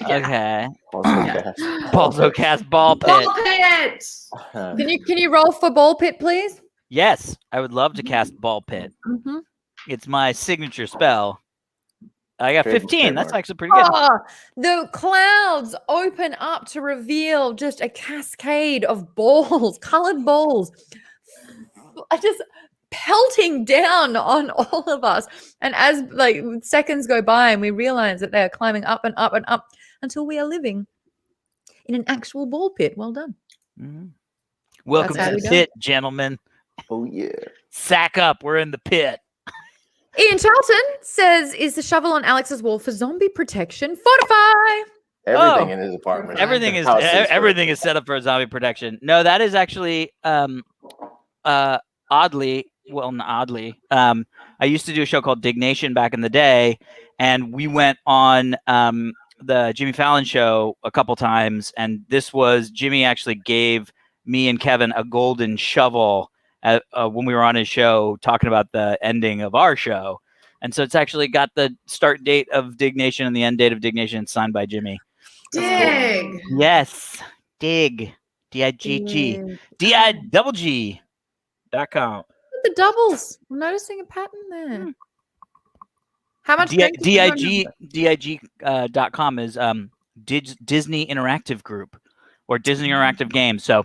Okay. Yeah. Also cast ball pit. Ball pit! Can you roll for ball pit, please? Yes, I would love to cast ball pit. Mm-hmm. It's my signature spell. I got 15. That's actually pretty good. Oh, the clouds open up to reveal just a cascade of balls, colored balls, just pelting down on all of us. And as like seconds go by and we realize that they are climbing up and up and up until we are living in an actual ball pit. Well done. Mm-hmm. Welcome That's to how the we pit, gentlemen. Oh yeah. Sack up. We're in the pit. Ian Charlton says, is the shovel on Alex's wall for zombie protein? Fortify. Everything in his apartment. Everything is set up for zombie protection. No, that is actually oddly, well, not oddly. I used to do a show called Dignation back in the day, and we went on the Jimmy Fallon show a couple times, and this was Jimmy actually gave me and Kevin a golden shovel when we were on his show talking about the ending of our show. And so it's actually got the start date of Dignation and the end date of Dignation signed by Jimmy. Dig. Yes. Dig. D-I-G-G. D-I-double-G.com. The doubles. I'm noticing a pattern there. How much? D-I-G.com is Disney Interactive Group or Disney Interactive Games. So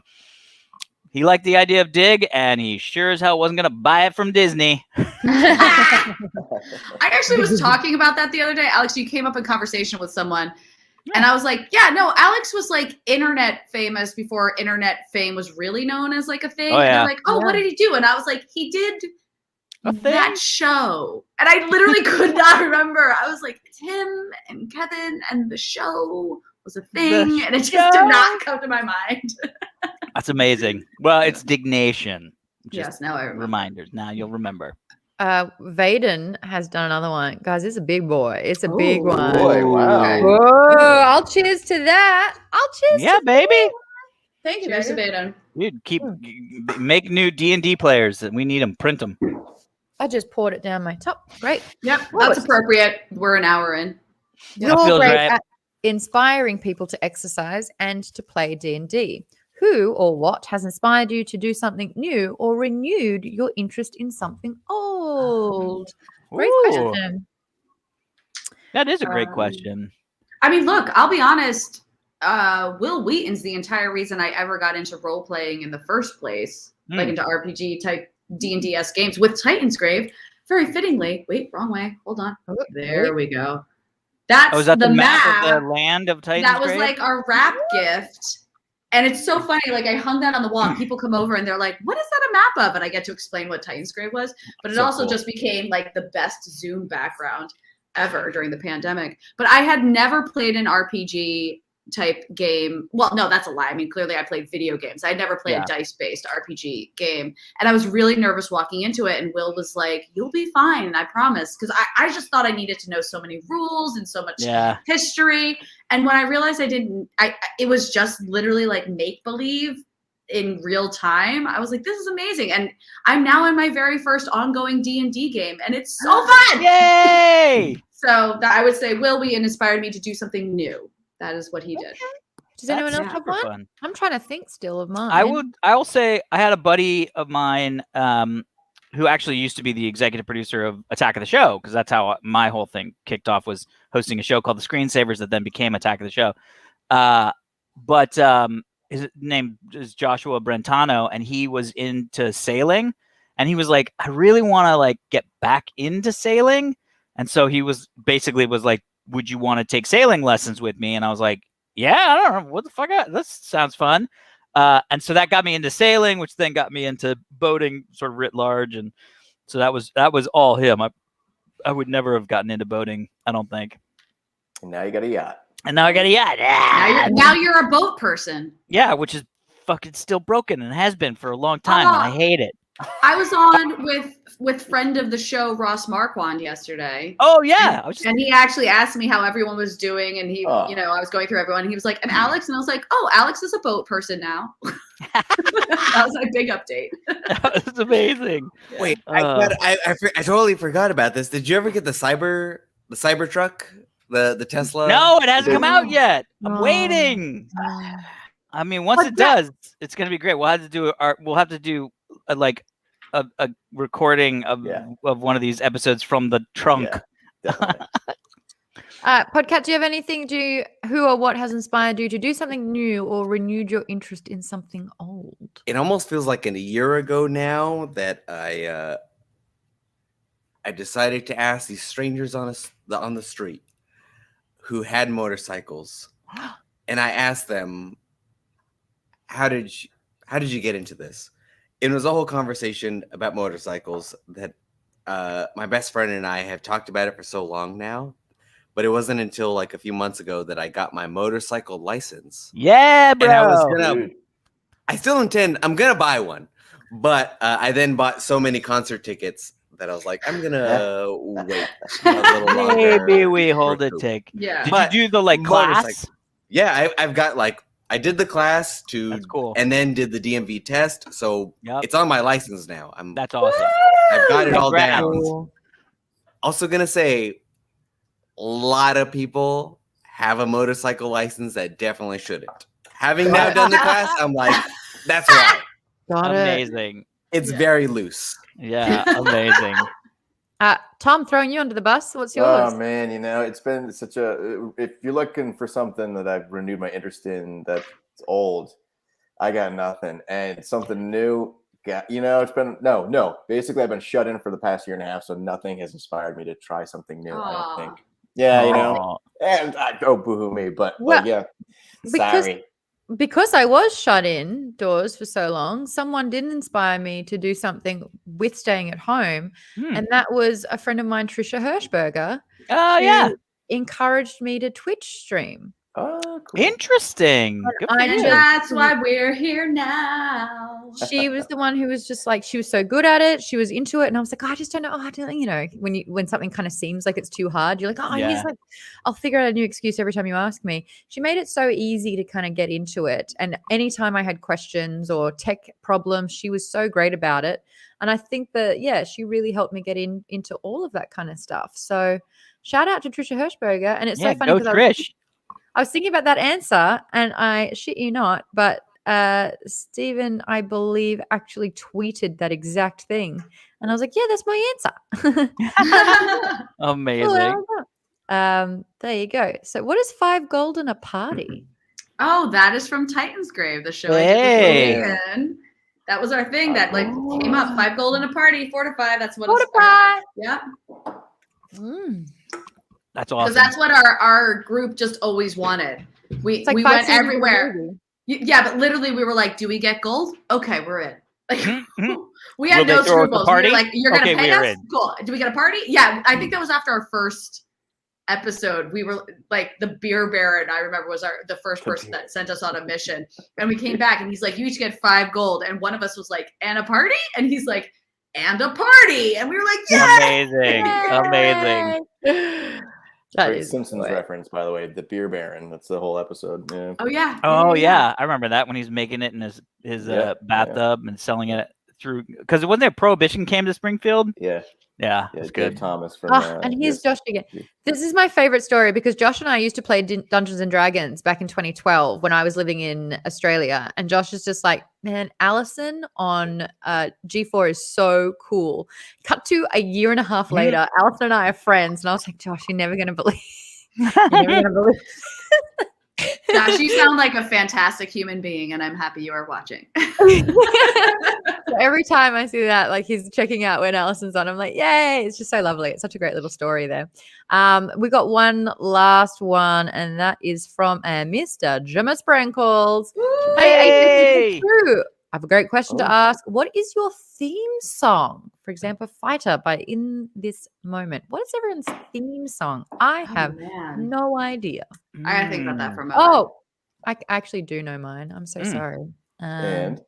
he liked the idea of Dig, and he sure as hell wasn't going to buy it from Disney. I actually was talking about that the other day. Alex, you came up in conversation with someone, and I was like, yeah, no, Alex was like internet famous before internet fame was really known as like a thing. Oh, yeah. And they're like, what did he do? And I was like, he did that show. And I literally could not remember. I was like, it's him and Kevin, and the show was a thing, and it just did not come to my mind. That's amazing. Well, it's Dignation. Yes, now I remember. Reminders. Now you'll remember. Vaidin has done another one. Guys, it's a big boy. It's a big one. Boy, wow. Whoa, I'll cheers to that. I'll cheers Yeah, to baby. that. Thank you, Cheers to Vaidin. Vaidin. Dude, make new D&D players. We need them. Print them. I just poured it down my top. Great. Yep, that's appropriate. We're an hour in. You're feels great right. at inspiring people to exercise and to play D&D. Who or what has inspired you to do something new or renewed your interest in something old? Great question, Tim. That is a great question. I mean, look, I'll be honest. Will Wheaton's the entire reason I ever got into role playing in the first place, like into RPG type D&D-esque games with Titan's Grave. Very fittingly. Wait, wrong way. Hold on. There we go. That's Was that the map of the land of Titan's that was Grave? like our wrap gift. And it's so funny. Like I hung that on the wall and people come over and they're like, what is that a map of? And I get to explain what Titan's Grave was. But it So also cool. just became like the best Zoom background ever during the pandemic. But I had never played an RPG type game. Well, no, that's a lie. I mean, clearly I played video games. I'd never played a dice-based RPG game. And I was really nervous walking into it. And Will was like, you'll be fine, I promise. Because I just thought I needed to know so many rules and so much history. And when I realized I didn't, it was just literally like make-believe in real time. I was like, this is amazing. And I'm now in my very first ongoing D&D game. And it's so fun. Yay! So I would say Will Wheaton inspired me to do something new. That is what he did. Does anyone That's else have super one? fun. I'm trying to think still of mine. I will say I had a buddy of mine who actually used to be the executive producer of Attack of the Show, because that's how my whole thing kicked off, was hosting a show called The Screensavers that then became Attack of the Show. But his name is Joshua Brentano, and he was into sailing, and he was like, I really want to like get back into sailing. And so he was like, would you want to take sailing lessons with me? And I was like, yeah, I don't know. What the fuck? This sounds fun. And so that got me into sailing, which then got me into boating sort of writ large. And so that was all him. I would never have gotten into boating, I don't think. And now you got a yacht. And now I got a yacht. Now you're a boat person. Yeah, which is fucking still broken and has been for a long time. And I hate it. I was on with friend of the show Ross Marquand yesterday. Oh yeah, and he actually asked me how everyone was doing, and he, you know, I was going through everyone. And he was like, "And Alex," and I was like, "Oh, Alex is a boat person now." That was my big update. That was amazing. Wait, I totally forgot about this. Did you ever get the Cybertruck, the Tesla? No, it hasn't come out yet. I'm waiting. No. I mean, once it does, it's gonna be great. We'll have to do a recording of one of these episodes from the trunk. Yeah, Podcat, do you have anything? Who or what has inspired you to do something new or renewed your interest in something old? It almost feels like a year ago now that I decided to ask these strangers on the street who had motorcycles, and I asked them, how did you get into this? It was a whole conversation about motorcycles that my best friend and I have talked about it for so long now, but it wasn't until like a few months ago that I got my motorcycle license. Yeah, bro. And I'm gonna buy one, but I then bought so many concert tickets that I was like, I'm gonna wait a little longer. Maybe we hold a tick. Yeah. Did you do the class? Yeah, I've got I did the class That's cool. and then did the DMV test, so it's on my license now. That's awesome. I've got it all Congrats. down. Also gonna say, a lot of people have a motorcycle license that definitely shouldn't. Having now done the class, I'm like, that's right. Amazing. It's very loose. Yeah, amazing. Tom, throwing you under the bus. What's yours? Oh man, it's been such if you're looking for something that I've renewed my interest in that's old, I got nothing. And something new, it's been no. Basically, I've been shut in for the past year and a half, so nothing has inspired me to try something new. I don't think. Yeah, and boohoo me, but yeah, sorry. Because I was shut indoors for so long, someone did inspire me to do something with staying at home. And that was a friend of mine, Trisha Hirschberger. Oh, yeah. Encouraged me to Twitch stream. Oh, cool. Interesting. Good for you. That's why we're here now. She was the one who was just like, she was so good at it. She was into it. And I was like, I just don't know. I don't, when something kind of seems like it's too hard, you're like, I'll figure out a new excuse every time you ask me. She made it so easy to kind of get into it. And anytime I had questions or tech problems, she was so great about it. And I think that, she really helped me get into all of that kind of stuff. So shout out to Trisha Hirschberger. And it's so funny because I was thinking about that answer, and I shit you not, but Stephen, I believe, actually tweeted that exact thing. And I was like, yeah, that's my answer. Amazing. There you go. So what is 5 gold in a party? Oh, that is from Titan's Grave, the show. Hey. That was our thing that came up. 5 gold in a party, 4 to 5. That's what Fortify. Yeah. That's awesome. Because that's what our group just always wanted. We went everywhere. Yeah, but literally we were like, do we get gold? Okay, we're in. Like we had no scruples. We were like, you're gonna pay us? Cool. Do we get a party? Yeah, I think that was after our first episode. We were like, the beer baron, I remember, was the first person that sent us on a mission. And we came back and he's like, you each get 5 gold. And one of us was like, and a party? And he's like, and a party. And we were like, yeah. Amazing. Great Simpsons reference, by the way. The beer baron. That's the whole episode. Yeah. Oh yeah. Oh yeah. I remember that when he's making it in his bathtub and selling it through. Because when their prohibition came to Springfield. Yeah. Yeah, Yeah, it's Dave good. Thomas from. And here's Josh again. This is my favorite story because Josh and I used to play Dungeons and Dragons back in 2012 when I was living in Australia. And Josh is just like, man, Alison on G4 is so cool. Cut to a year and a half later, Alison and I are friends. And I was like, Josh, you're never going to believe. You're never going to believe. Josh, you sound like a fantastic human being, and I'm happy you are watching. So every time I see that, like he's checking out when Alison's on, I'm like, yay! It's just so lovely. It's such a great little story there. We got one last one, and that is from Mr. Jimmy Sprinkles. Hey, I have a great question to ask. What is your theme song? For example, Fighter by In This Moment. What is everyone's theme song? I have no idea. I gotta think about that for a moment. Oh, I actually do know mine. I'm so sorry. And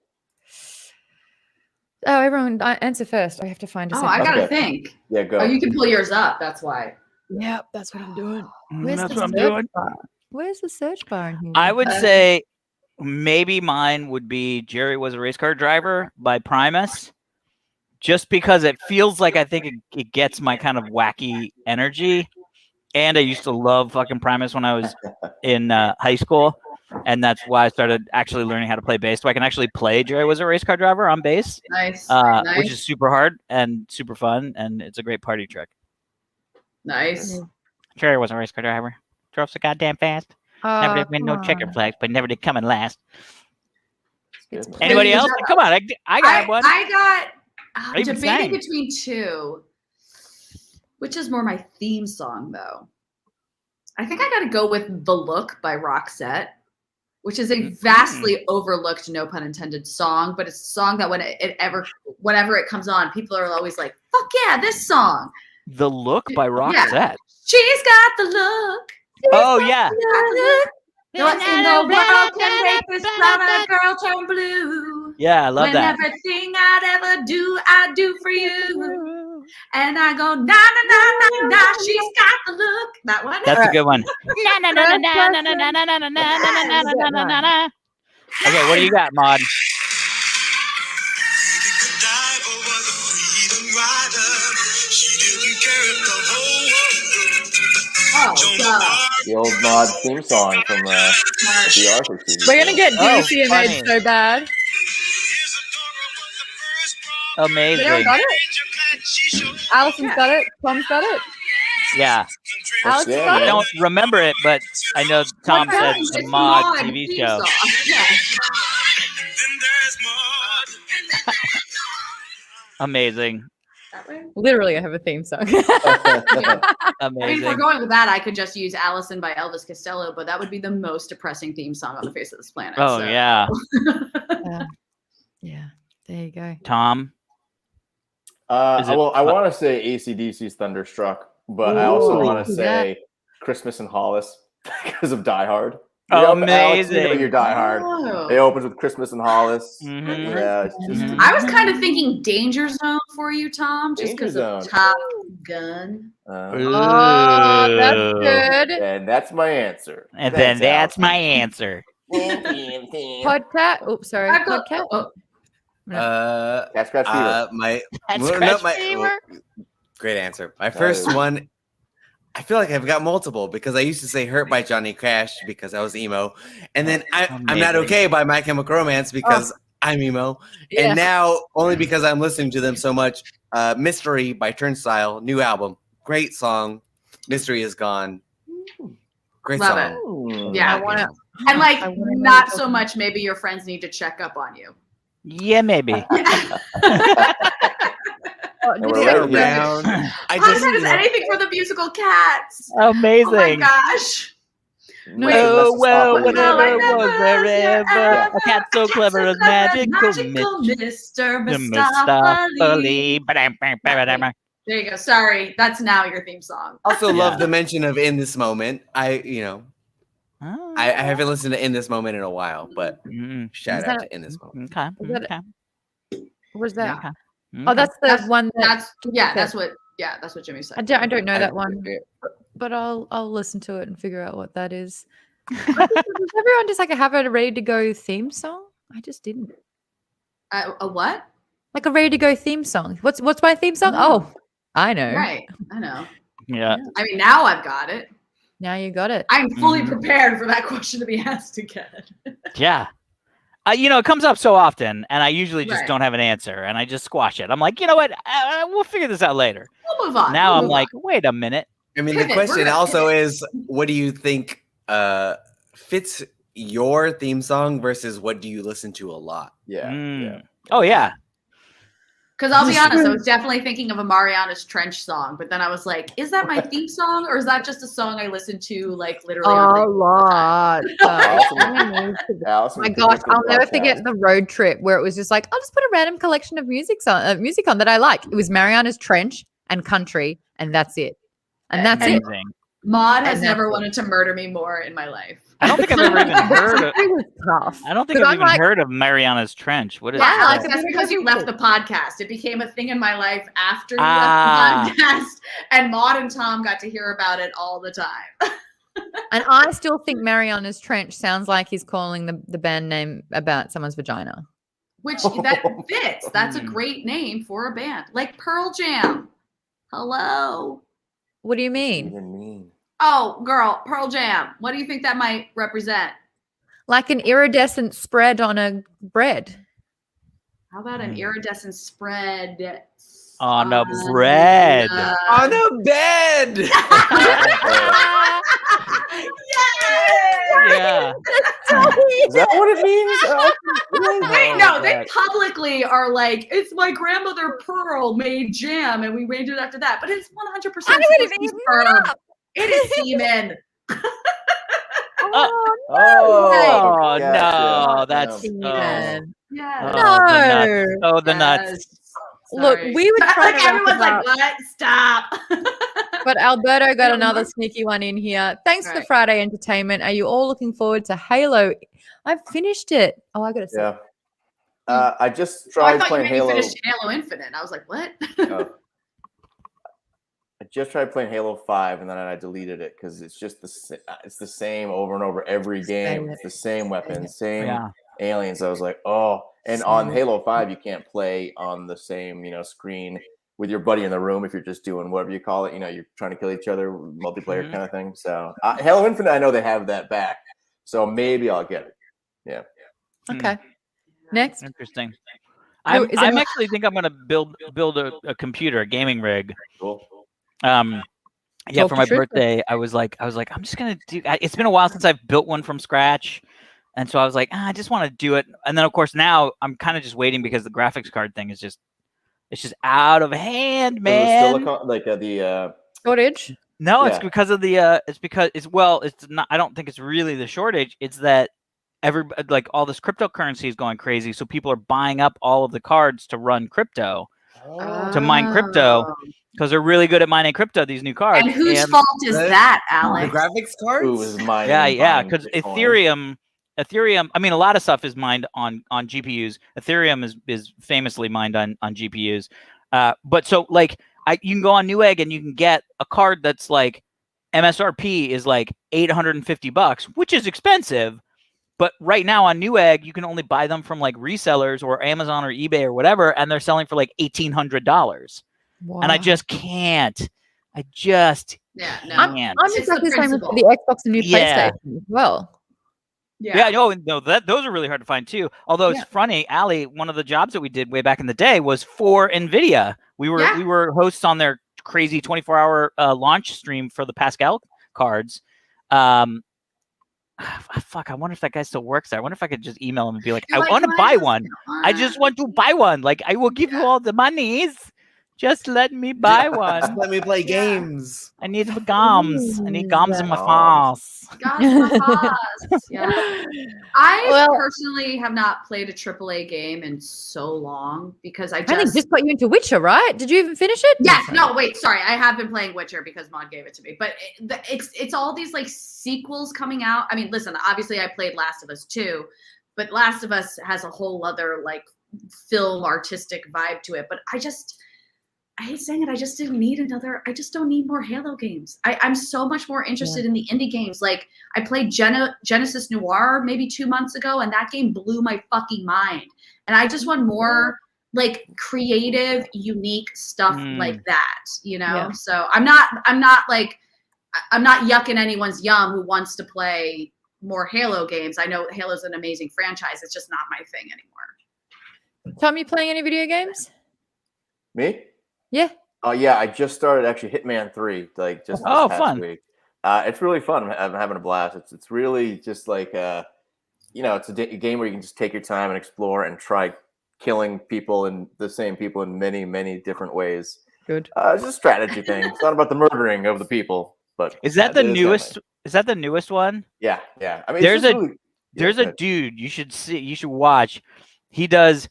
everyone answer first. I have to find a I sentence. gotta think. yeah, go. Oh, you can pull yours up. That's why. Yep, that's what I'm doing. That's what I'm doing. Where's the search bar in here? I would say maybe mine would be Jerry Was a Race Car Driver by Primus, just because it feels like I think it gets my kind of wacky energy. And I used to love fucking Primus when I was in high school. And that's why I started actually learning how to play bass. So I can actually play Jerry Was a Race Car Driver on bass. Nice. Which is super hard and super fun. And it's a great party trick. Nice. Jerry Was a Race Car Driver. Drove so goddamn fast. Never did win no checker flags, but never did come in last. Anybody else? Come on, I got one. I got even debating sang. between two. Which is more my theme song, though? I think I got to go with "The Look" by Roxette, which is a vastly overlooked, no pun intended, song. But it's a song that whenever it comes on, people are always like, "Fuck yeah, this song!" The Look by Roxette. Yeah. She's got the look. Oh yeah. What in the world can make this flower girl turn blue? Yeah, I love when that. everything I'd ever do, I do for you. And I go, na na na na na, she's got the look. That one. That's a good one. Okay, what do you got, Maude? Oh, God. The old Maude theme song from the Arthur season. We're gonna get DCMA funny. so bad. Amazing. Anyone got it? Alison's got it. Tom's got it. Yeah. Alex Yeah, got I man. it. don't remember it, but I know Tom said It's the Maude TV theme show. song. Yeah. Amazing. That way? Literally, I have a theme song. I mean, if Amazing. we're going with that, I could just use Allison by Elvis Costello, but that would be the most depressing theme song on the face of this planet. Oh so. yeah. Yeah, there you go. Tom. Well, I want to say AC/DC's Thunderstruck, but I also Ooh, want to yeah. say Christmas in Hollis because of Die Hard. Alex, Amazing. you know your Die Hard. Oh. It opens with Christmas in Hollis. Mhm. Yeah, it's just. Mhm. I was kind of thinking Danger Zone for you, Tom, just because Danger of Zone. Top Gun. Oh, that's Ooh. good. And that's my answer. And then Thanks, that's Allison. my answer. Podcast. Oops, sorry. I've got- Podcast. oh, Cat Scratch Fever. That's Oh, Scratch Fever. Great answer. My first one, I feel like I've got multiple because I used to say "Hurt" by Johnny Cash because I was emo, and then I'm Not Amazing. Okay by My Chemical Romance because I'm emo, Yeah. and now only because I'm listening to them so much. Mystery by Turnstile, new album, great song. Mystery is gone. Great Love song. it. Yeah. I wanna. And like, I wanna know not what so you're much. Maybe your friends need to check up on you. Yeah, maybe. Oh, And did we're it- ready. Around. I Podcast just is anything for the musical Cats. Amazing. Oh my gosh. Wait, Oh, let's well, stop whatever it. was there ever. A cat so clever as magical Mr. Mistopheles. Mistopheles. There you go. Sorry, that's now your theme song. also love Yeah. the mention of "In This Moment." I haven't listened to "In This Moment" in a while, but shout Is out that- to "In This Moment." Okay. Is that- Okay. Where's that? Okay. Oh, that's the That's- one that. That's what Jimmy said. I don't know that one, Yeah. but I'll listen to it and figure out what that is. I think, does everyone just like have a ready to go theme song? I just didn't. A what? Like a ready to go theme song. What's my theme song? No. Oh, I know. Right. I know. Yeah. I mean, now I've got it. Now you got it. I'm fully prepared for that question to be asked again. Yeah. It comes up so often, and I usually just Right. don't have an answer, and I just squash it. I'm like, you know what? We'll figure this out later. We'll move on. Now We'll I'm move like, wait a minute. I mean, Pivot, the we're question gonna also pivot. is, what do you think fits your theme song versus what do you listen to a lot? Yeah. Oh, yeah. Because I'll be honest, I was definitely thinking of a Mariana's Trench song, but then I was like, is that my theme song, or is that just a song I listen to like literally on A repeat? lot. Allison, My gosh, I'll never forget the road trip where it was just like, I'll just put a random collection of music on that I like. It was Mariana's Trench and country, and that's it. And that's it. Amazing. Maude has And never that's it. wanted to murder me more in my life. I don't think I've ever even heard of. It was tough. I don't think 'Cause I've I'm even like- heard of Mariana's Trench. What is Yeah, I that? like Alex, it that's because because you it's left cool. the podcast. It became a thing in my life after you Ah. left the podcast, and Maude and Tom got to hear about it all the time. And I still think Mariana's Trench sounds like he's calling the band name about someone's vagina. Which that fits. That's a Hmm. great name for a band, like Pearl Jam. Hello. What do you mean? Even mean. Oh, girl, Pearl Jam. What do you think that might represent? Like an iridescent spread on a bread. How about an iridescent spread On a bread. On a bed. Yeah. Is that what it means? Wait, Oh, no, they God. publicly are like, it's my grandmother Pearl made jam and we named it after that. But it's 100% I would have supposed to be eaten sperm. it up. It is semen. Oh, Oh, gotcha. no. That's. Steven. Yeah. Oh, the nuts. Yes. Look, Sorry. we were trying like to wrap everyone's it like, up. what? Stop. But Alberto got Yeah, another Mark. sneaky one in here. Thanks for the Right. Friday entertainment. Are you all looking forward to Halo? I've finished it. Oh, I got to say. Yeah. I just Oh, I tried thought you playing meant you Halo. finished Halo Infinite. I was like, what? Oh. I just tried playing Halo 5 and then I deleted it because it's just it's the same over and over every game. It's the same weapons, same Yeah. aliens. I was like, oh. And on Halo 5, you can't play on the same, screen with your buddy in the room if you're just doing whatever you call it. You're trying to kill each other, multiplayer kind of thing. So Halo Infinite, I know they have that back. So maybe I'll get it. Yeah. Okay. Next. Interesting. Oh, is I'm it- actually think I'm gonna build a computer, a gaming rig. Cool. Yeah, Talk for to my Tristan. birthday, I was like, I'm just gonna do. It's been a while since I've built one from scratch, and so I was like, I just want to do it. And then of course now I'm kind of just waiting because the graphics card thing is just, it's just out of hand, So the man. silicon, like the Shortage. No, it's Yeah. because of the. It's not. I don't think it's really the shortage. It's that all this cryptocurrency is going crazy, so people are buying up all of the cards to run crypto, to mine crypto, because they're really good at mining crypto. These new cards. And whose fault is that, The Alex? graphics cards? who is mine? Yeah, because Ethereum. I mean, a lot of stuff is mined on GPUs. Ethereum is famously mined on GPUs. But so you can go on Newegg and you can get a card that's like MSRP is like $850, which is expensive. But right now on Newegg, you can only buy them from like resellers or Amazon or eBay or whatever, and they're selling for like $1,800. Wow. And I just can't. I just Yeah, no. can't. I'm It's exactly the the same with principle. the Xbox and new Yeah. PlayStation as well. Yeah, no, those are really hard to find too. Although it's Yeah. funny, Allie, one of the jobs that we did way back in the day was for NVIDIA. We were hosts on their crazy 24-hour launch stream for the Pascal cards. Fuck, I wonder if that guy still works there. I wonder if I could just email him and be like, You're I want to "Why buy does one. it I just want to buy one. Like, I will give you all the monies. Just let me buy one. Let me play games. I need the gums. I need gums in my Gums. face. Got my paws. Yeah. I Well- personally have not played a AAA game in so long because I I think just got you into Witcher, right? Did you even finish it? Yes, no, wait, sorry. I have been playing Witcher because Maude gave it to me. But it's all these like sequels coming out. I mean, listen, obviously I played Last of Us 2, but Last of Us has a whole other like film artistic vibe to it. But I hate saying it, I just don't need more Halo games. I'm so much more interested in the indie games. Like I played Genesis Noir maybe 2 months ago, and that game blew my fucking mind. And I just want more like creative, unique stuff like that, you know? Yeah. So I'm not yucking anyone's yum who wants to play more Halo games. I know Halo's an amazing franchise. It's just not my thing anymore. Tom, you playing any video games? Me? Yeah. Oh yeah, I just started actually Hitman 3 like just this past fun. week. It's really fun. I'm having a blast. It's really just like it's a game where you can just take your time and explore and try killing people and the same people in many, many different ways. Good. It's a strategy thing. It's not about the murdering of the people, but Is that the newest? Is that the newest one? Yeah. I mean, there's a dude you should see. You should watch. He does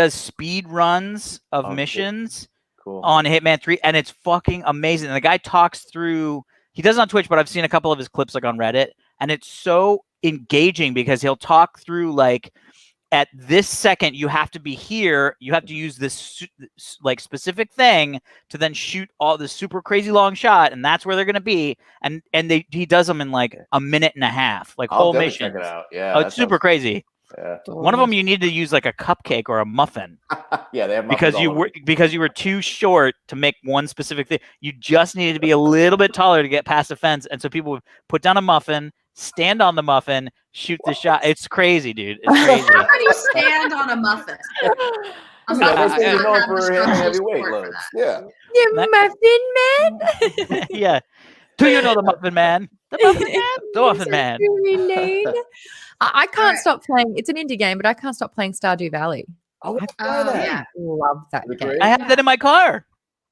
speed runs of missions on Hitman 3, and it's fucking amazing. And the guy talks through. He does it on Twitch, but I've seen a couple of his clips like on Reddit, and it's so engaging because he'll talk through like, at this second you have to be here, you have to use this like specific thing to then shoot all this super crazy long shot, and that's where they're gonna be, and he does them in like a minute and a half, like whole mission. Check it out. Yeah, oh, it's super crazy. Yeah. One of them you need to use like a cupcake or a muffin. Yeah, they have because you were too short to make one specific thing. You just needed to be a little bit taller to get past the fence, and so people would put down a muffin, stand on the muffin, shoot the shot. It's crazy, dude. It's crazy. How do you stand on a muffin? I'm not known for heavy weight loads. Yeah. You muffin man. Yeah. Do you know the Muffin Man? The Muffin Man? The Muffin Man. I can't stop playing. It's an indie game, but I can't stop playing Stardew Valley. Oh, yeah. I love that game. I have that in my car.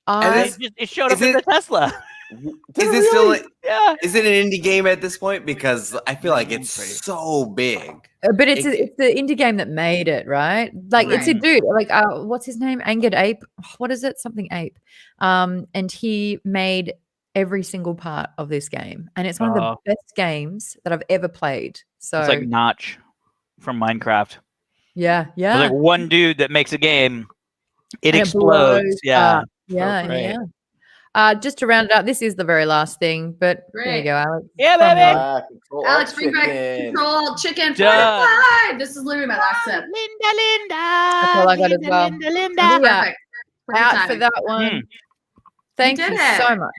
I- It showed up in the Tesla. Is it still? Yeah. Is it an indie game at this point? Because I feel like it's so big. But it's the indie game that made it, right? Like it's a dude, like what's his name? Angered Ape. What is it? Something Ape. And he made every single part of this game, and it's one of the best games that I've ever played. So it's like Notch from Minecraft. Yeah. There's like one dude that makes a game, it And explodes. blows Yeah. up. Yeah. Just to round it out, this is the very last thing, but there you go, Alex. Yeah, baby. Alex, bring back Control Chicken fortified. This is literally my last sip. Linda. That's all I got as well. Perfect. Out for that one. Thank you so much.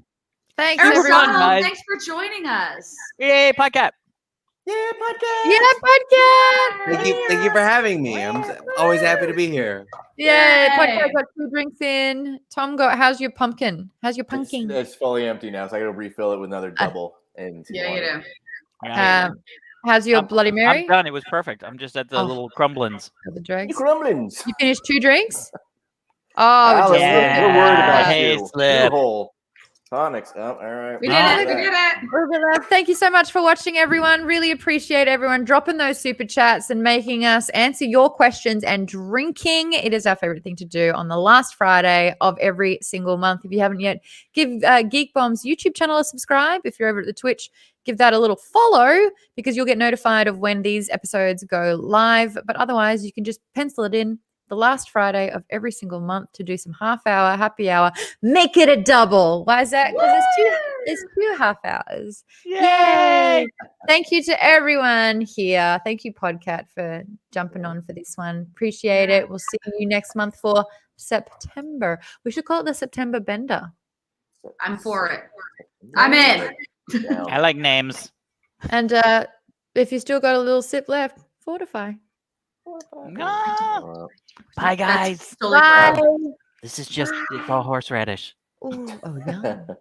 Thanks, everyone. Thanks for joining us. Yay, podcast. Yeah, podcast. Yeah, podcast. Thank you for having me. I'm always happy to be here. Yeah, podcast got 2 drinks in. Tom, how's your pumpkin? How's your pumpkin? It's fully empty now, so I got to refill it with another double. And yeah, you do. How's your Bloody Mary? I'm done. It was perfect. I'm just at the little crumblins. The drinks. Crumblins. You finished 2 drinks? Alice, yeah. We're worried about hey, you. Slip. Tonics. Oh, all right. We did it. Thank you so much for watching, everyone. Really appreciate everyone dropping those super chats and making us answer your questions and drinking. It is our favorite thing to do on the last Friday of every single month. If you haven't yet, give Geek Bomb's YouTube channel a subscribe. If you're over at the Twitch, give that a little follow because you'll get notified of when these episodes go live. But otherwise, you can just pencil it in the last Friday of every single month to do some half-hour happy hour. Make it a double. Why is that? Because it's two half hours. Yay! Thank you to everyone here. Thank you, Podcat, for jumping on for this one. Appreciate it. We'll see you next month for September. We should call it the September Bender. I'm for it. I'm in. I like names. And if you still got a little sip left, fortify. No. Bye, guys. Totally Bye. This is just, it's all horseradish. Ooh, oh, no.